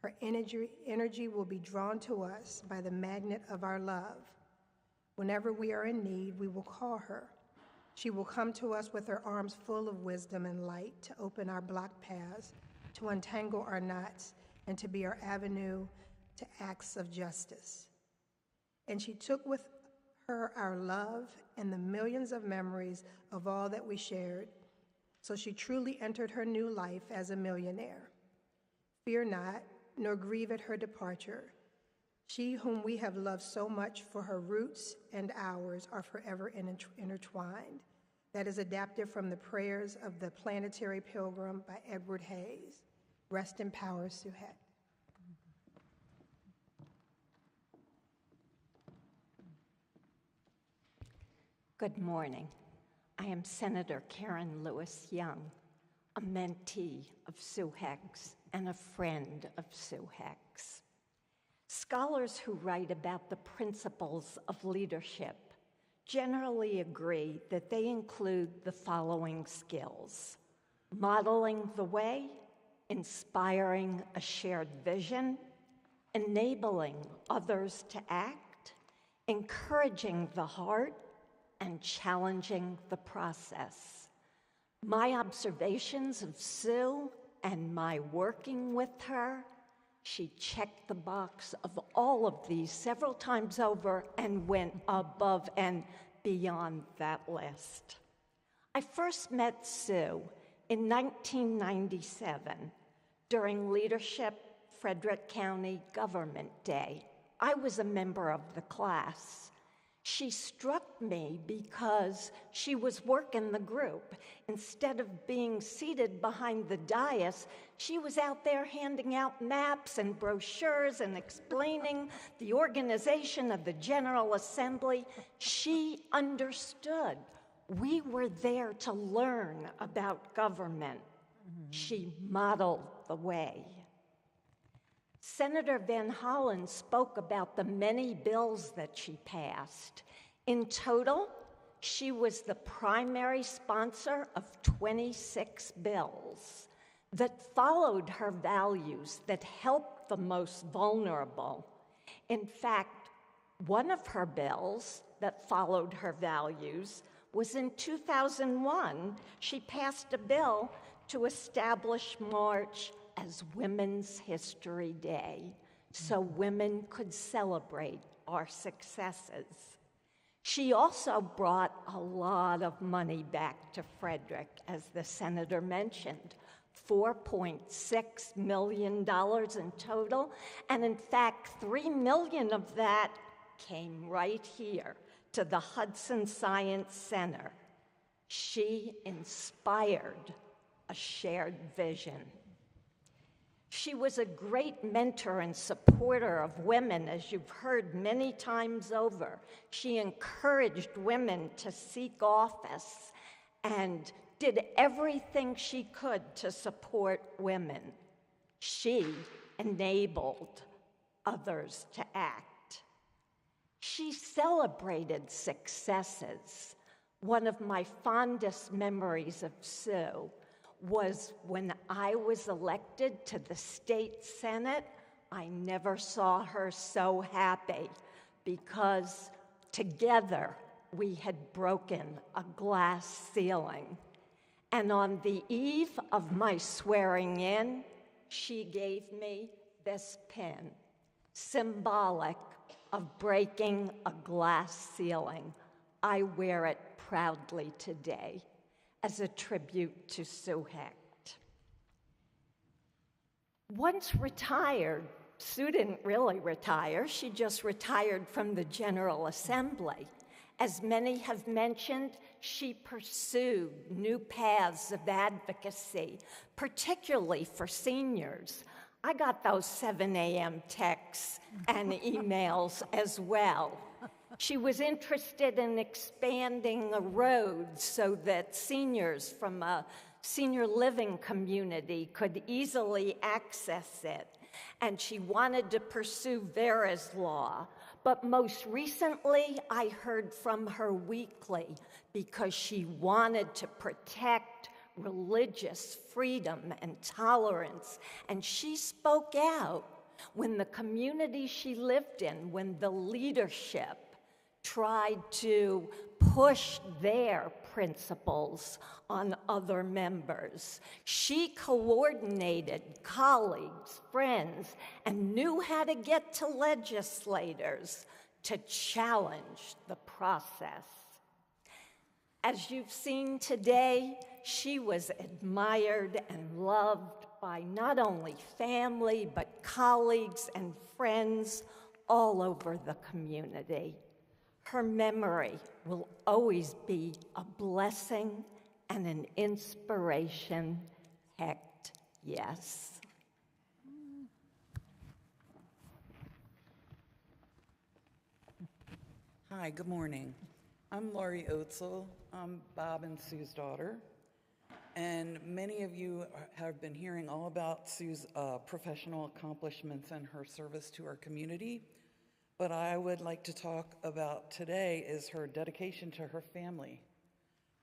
Her energy will be drawn to us by the magnet of our love. Whenever we are in need, we will call her. She will come to us with her arms full of wisdom and light to open our blocked paths, to untangle our knots, and to be our avenue to acts of justice. And she took with her our love and the millions of memories of all that we shared. So she truly entered her new life as a millionaire. Fear not, nor grieve at her departure. She whom we have loved so much, for her roots and ours are forever intertwined. That is adapted from the prayers of the Planetary Pilgrim by Edward Hayes. Rest in power, Sue Hecht. Good morning. I am Senator Karen Lewis Young, a mentee of Sue Hecht's and a friend of Sue Hecht's. Scholars who write about the principles of leadership generally agree that they include the following skills: modeling the way, inspiring a shared vision, enabling others to act, encouraging the heart, and challenging the process. My observations of Sue and my working with her, she checked the box of all of these several times over and went above and beyond that list. I first met Sue in 1997 during Leadership Frederick County Government Day. I was a member of the class. She struck me because she was working the group. Instead of being seated behind the dais, she was out there handing out maps and brochures and explaining the organization of the General Assembly. She understood. We were there to learn about government. She modeled the way. Senator Van Hollen spoke about the many bills that she passed. In total, she was the primary sponsor of 26 bills that followed her values, that helped the most vulnerable. In fact, one of her bills that followed her values was in 2001. She passed a bill to establish March as Women's History Day, so women could celebrate our successes. She also brought a lot of money back to Frederick, as the senator mentioned, $4.6 million in total, and in fact, $3 million of that came right here to the Hudson Science Center. She inspired a shared vision. She was a great mentor and supporter of women, as you've heard many times over. She encouraged women to seek office and did everything she could to support women. She enabled others to act. She celebrated successes. One of my fondest memories of Sue was when I was elected to the state senate. I never saw her so happy because together we had broken a glass ceiling. And on the eve of my swearing in, she gave me this pin, symbolic of breaking a glass ceiling. I wear it proudly today as a tribute to Sue Hecht. Once retired, Sue didn't really retire. She just retired from the General Assembly. As many have mentioned, she pursued new paths of advocacy, particularly for seniors. I got those 7 a.m. texts and emails as well. She was interested in expanding a road so that seniors from a senior living community could easily access it. And she wanted to pursue Vera's law. But most recently, I heard from her weekly because she wanted to protect religious freedom and tolerance. And she spoke out when the community she lived in, when the leadership tried to push their principles on other members. She coordinated colleagues, friends, and knew how to get to legislators to challenge the process. As you've seen today, she was admired and loved by not only family, but colleagues and friends all over the community. Her memory will always be a blessing and an inspiration. Hecht, yes. Hi, good morning. I'm Laurie Oetzel. I'm Bob and Sue's daughter. And many of you have been hearing all about Sue's professional accomplishments and her service to our community. What I would like to talk about today is her dedication to her family.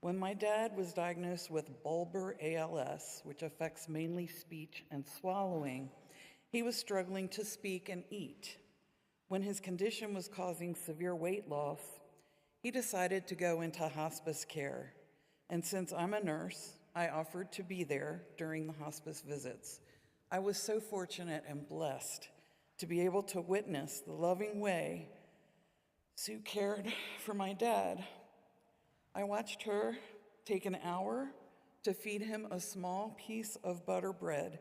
When my dad was diagnosed with bulbar ALS, which affects mainly speech and swallowing, he was struggling to speak and eat. When his condition was causing severe weight loss, he decided to go into hospice care. And since I'm a nurse, I offered to be there during the hospice visits. I was so fortunate and blessed to be able to witness the loving way Sue cared for my dad. I watched her take an hour to feed him a small piece of butter bread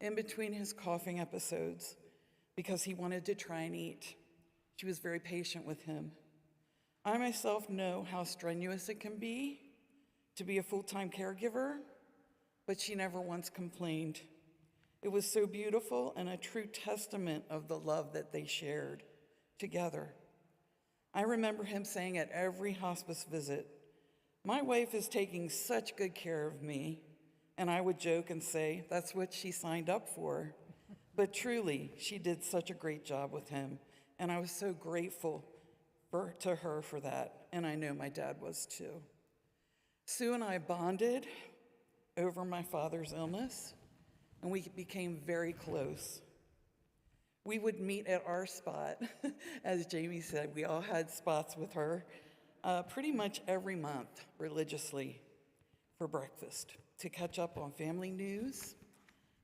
in between his coughing episodes because he wanted to try and eat. She was very patient with him. I myself know how strenuous it can be to be a full-time caregiver, but she never once complained. It was so beautiful and a true testament of the love that they shared together. I remember him saying at every hospice visit, "My wife is taking such good care of me." And I would joke and say, that's what she signed up for. But truly, she did such a great job with him. And I was so grateful to her for that. And I know my dad was too. Sue and I bonded over my father's illness, and we became very close. We would meet at our spot. As Jamie said, we all had spots with her pretty much every month religiously for breakfast to catch up on family news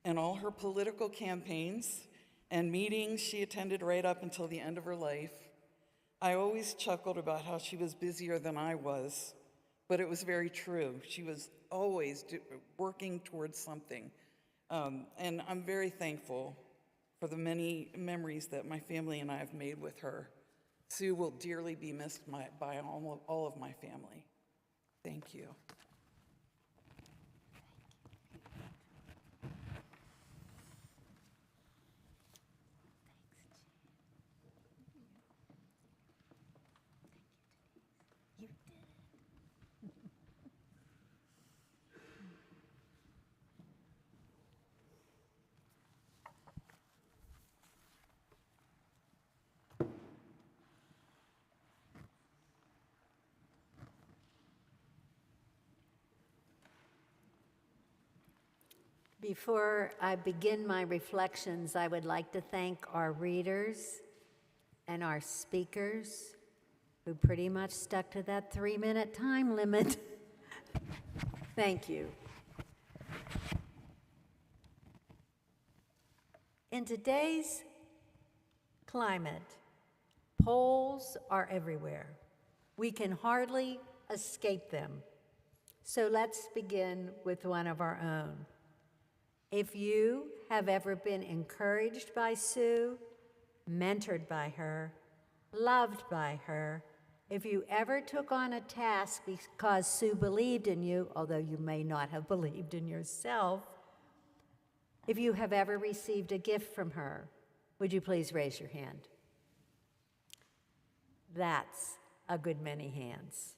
and all her political campaigns and meetings she attended right up until the end of her life. I always chuckled about how she was busier than I was, but it was very true. She was always working towards something. And I'm very thankful for the many memories that my family and I have made with her. Sue will dearly be missed by all of my family. Thank you. Before I begin my reflections, I would like to thank our readers and our speakers who pretty much stuck to that 3-minute time limit. Thank you. In today's climate, polls are everywhere. We can hardly escape them. So let's begin with one of our own. If you have ever been encouraged by Sue, mentored by her, loved by her, if you ever took on a task because Sue believed in you, although you may not have believed in yourself, if you have ever received a gift from her, would you please raise your hand? That's a good many hands.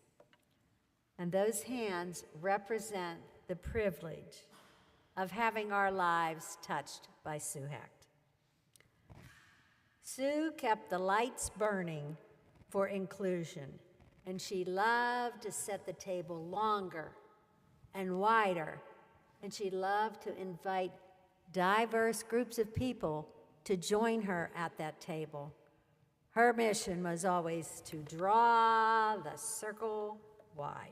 And those hands represent the privilege of having our lives touched by Sue Hecht. Sue kept the lights burning for inclusion, and she loved to set the table longer and wider, and she loved to invite diverse groups of people to join her at that table. Her mission was always to draw the circle wide.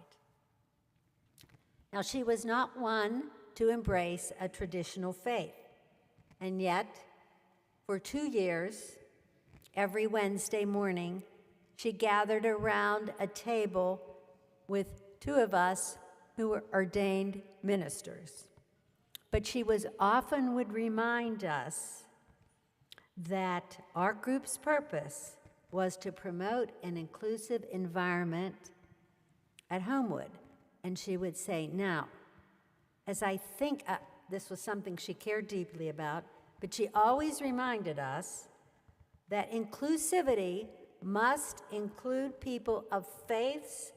Now, she was not one to embrace a traditional faith. And yet, for 2 years, every Wednesday morning, she gathered around a table with 2 of us who were ordained ministers. But she often would remind us that our group's purpose was to promote an inclusive environment at Homewood. And she would say, now, as I think, this was something she cared deeply about, but she always reminded us that inclusivity must include people of faiths,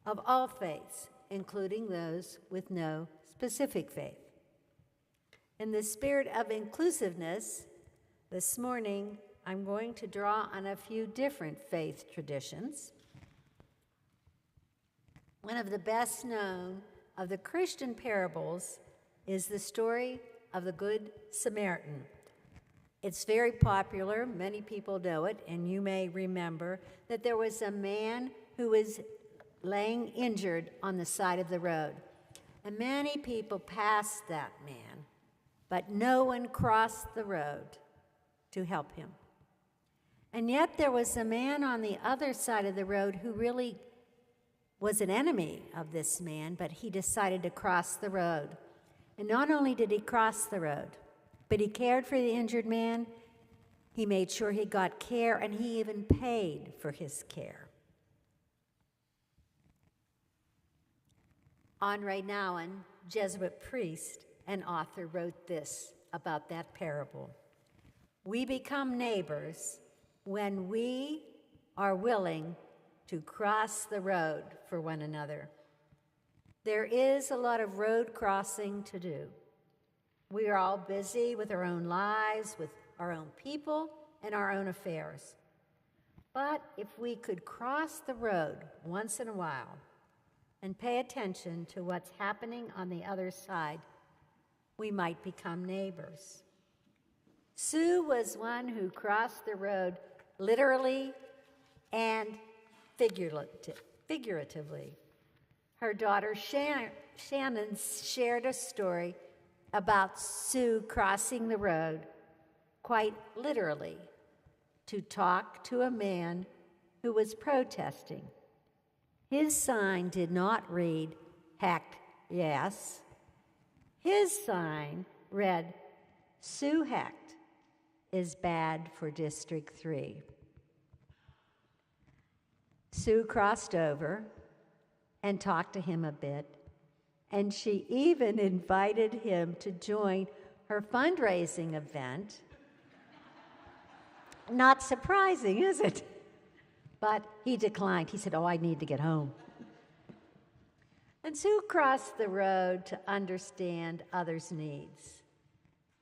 of all faiths, including those with no specific faith. In the spirit of inclusiveness, this morning, I'm going to draw on a few different faith traditions. One of the best known of the Christian parables is the story of the Good Samaritan. It's very popular, many people know it, and you may remember that there was a man who was laying injured on the side of the road. And many people passed that man, but no one crossed the road to help him. And yet there was a man on the other side of the road who really was an enemy of this man, but he decided to cross the road. And not only did he cross the road, but he cared for the injured man, he made sure he got care, and he even paid for his care. Henri Nouwen, Jesuit priest and author, wrote this about that parable. We become neighbors when we are willing to cross the road for one another. There is a lot of road crossing to do. We are all busy with our own lives, with our own people, and our own affairs. But if we could cross the road once in a while and pay attention to what's happening on the other side, we might become neighbors. Sue was one who crossed the road literally and figuratively. Her daughter Shannon shared a story about Sue crossing the road quite literally to talk to a man who was protesting. His sign did not read, "Hecht, yes." His sign read, "Sue Hecht is bad for District 3. Sue crossed over and talked to him a bit, and she even invited him to join her fundraising event. Not surprising, is it? But he declined. He said, "Oh, I need to get home." And Sue crossed the road to understand others' needs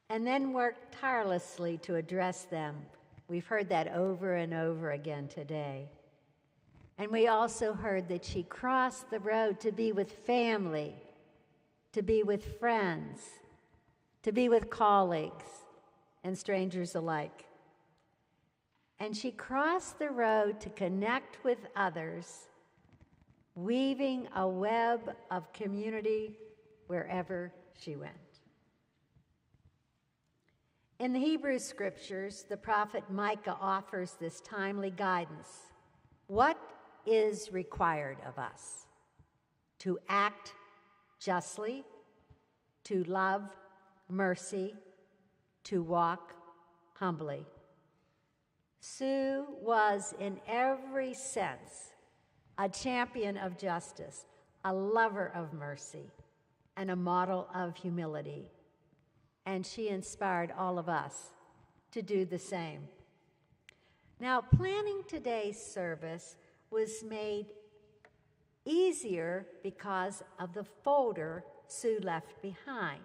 and then worked tirelessly to address them. We've heard that over and over again today. And we also heard that she crossed the road to be with family, to be with friends, to be with colleagues and strangers alike. And she crossed the road to connect with others, weaving a web of community wherever she went. In the Hebrew Scriptures, the prophet Micah offers this timely guidance. What is required of us? To act justly, to love mercy, to walk humbly. Sue was, in every sense, a champion of justice, a lover of mercy, and a model of humility. And she inspired all of us to do the same. Now, planning today's service was made easier because of the folder Sue left behind.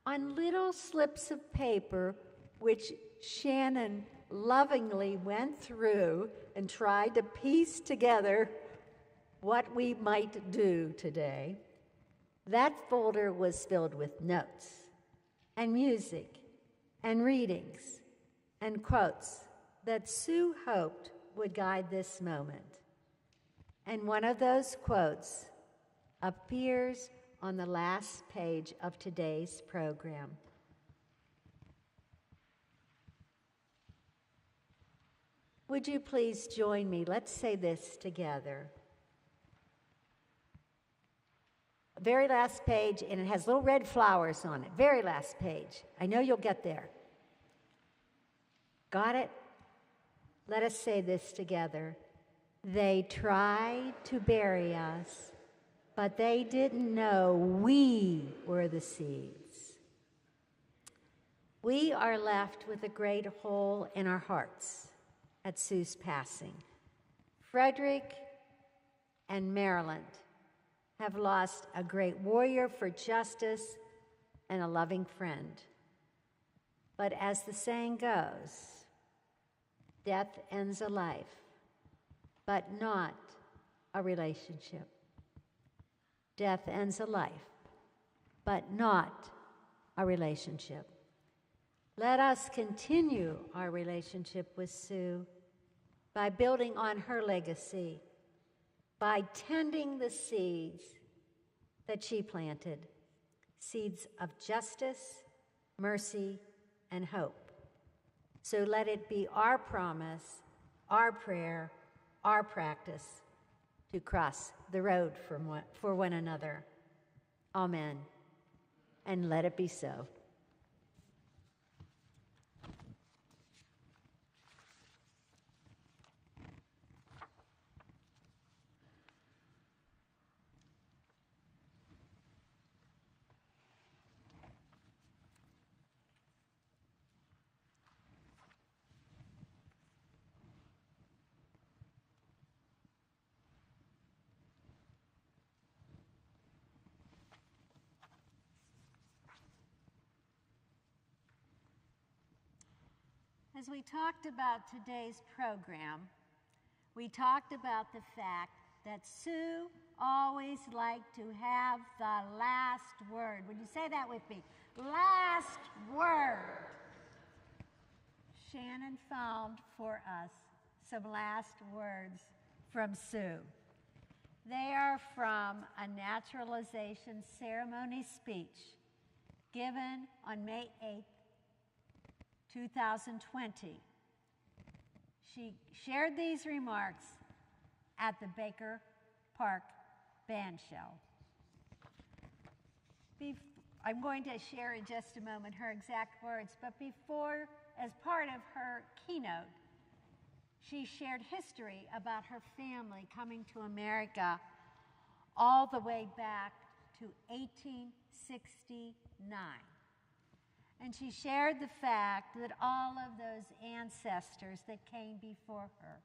On little slips of paper, which Shannon lovingly went through and tried to piece together what we might do today, that folder was filled with notes and music and readings and quotes that Sue hoped would guide this moment. And one of those quotes appears on the last page of today's program. Would you please join me? Let's say this together. Very last page, and it has little red flowers on it. Very last page. I know you'll get there. Got it? Let us say this together. They tried to bury us, but they didn't know we were the seeds. We are left with a great hole in our hearts at Sue's passing. Frederick and Maryland have lost a great warrior for justice and a loving friend. But as the saying goes, death ends a life, but not a relationship. Death ends a life, but not a relationship. Let us continue our relationship with Sue by building on her legacy, by tending the seeds that she planted, seeds of justice, mercy, and hope. So let it be our promise, our prayer, our practice to cross the road for one another. Amen. And let it be so. As we talked about today's program, we talked about the fact that Sue always liked to have the last word. Would you say that with me? Last word. Shannon found for us some last words from Sue. They are from a naturalization ceremony speech given on May 8th, 2020. She shared these remarks at the Baker Park Band Shell. I'm going to share in just a moment her exact words, but before, as part of her keynote, She shared history about her family coming to America all the way back to 1869. And she shared the fact that all of those ancestors that came before her,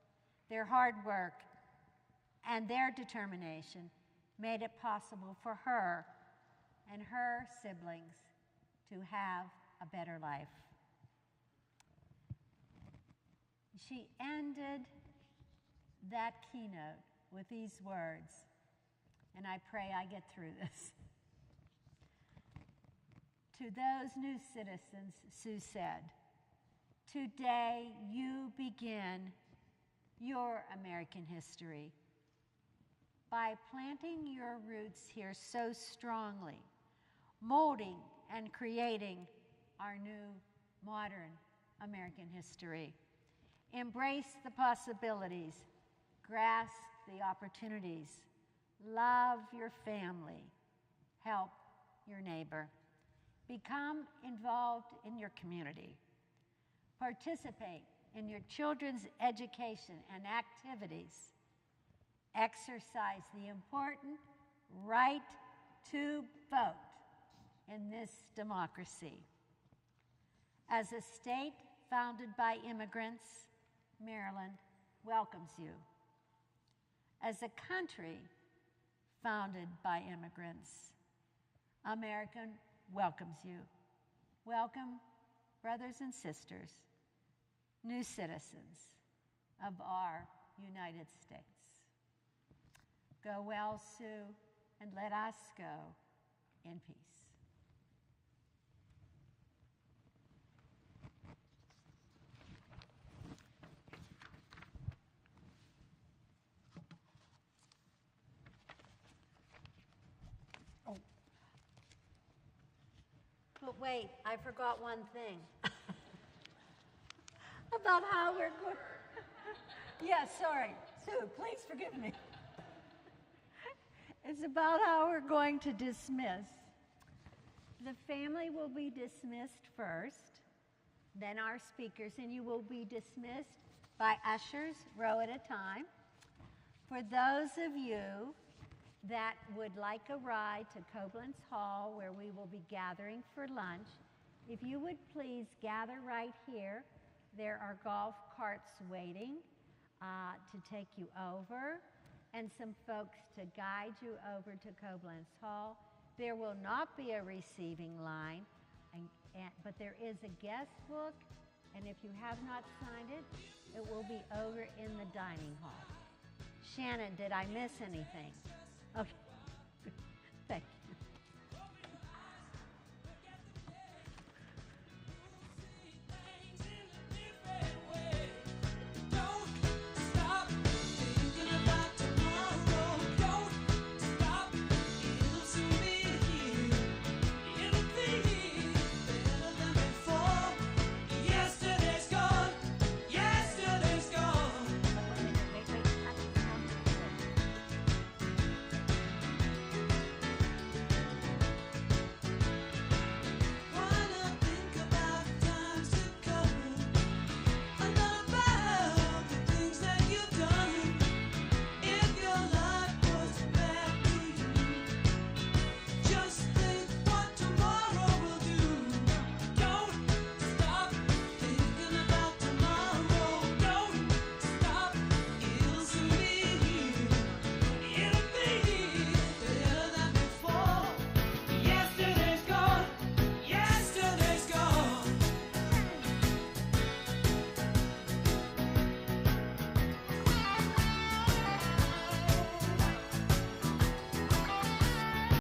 their hard work and their determination made it possible for her and her siblings to have a better life. She ended that keynote with these words, and I pray I get through this. To those new citizens, Sue said, today you begin your American history by planting your roots here so strongly, molding and creating our new modern American history. Embrace the possibilities, grasp the opportunities, love your family, help your neighbor, become involved in your community, participate in your children's education and activities, exercise the important right to vote in this democracy. As a state founded by immigrants, Maryland welcomes you. As a country founded by immigrants, America welcomes you. Welcome, brothers and sisters, new citizens of our United States. Go well, Sue, and let us go in peace. But wait, I forgot one thing. About how we're going. Yes, sorry. Sue, please forgive me. It's about how we're going to dismiss. The family will be dismissed first, then our speakers, and you will be dismissed by ushers, row at a time. For those of you that would like a ride to Koblenz Hall, where we will be gathering for lunch, if you would please gather right here. There are golf carts waiting to take you over, and some folks to guide you over to Koblenz Hall. There will not be a receiving line, but there is a guest book, and if you have not signed it, it will be over in the dining hall. Shannon, did I miss anything? Okay.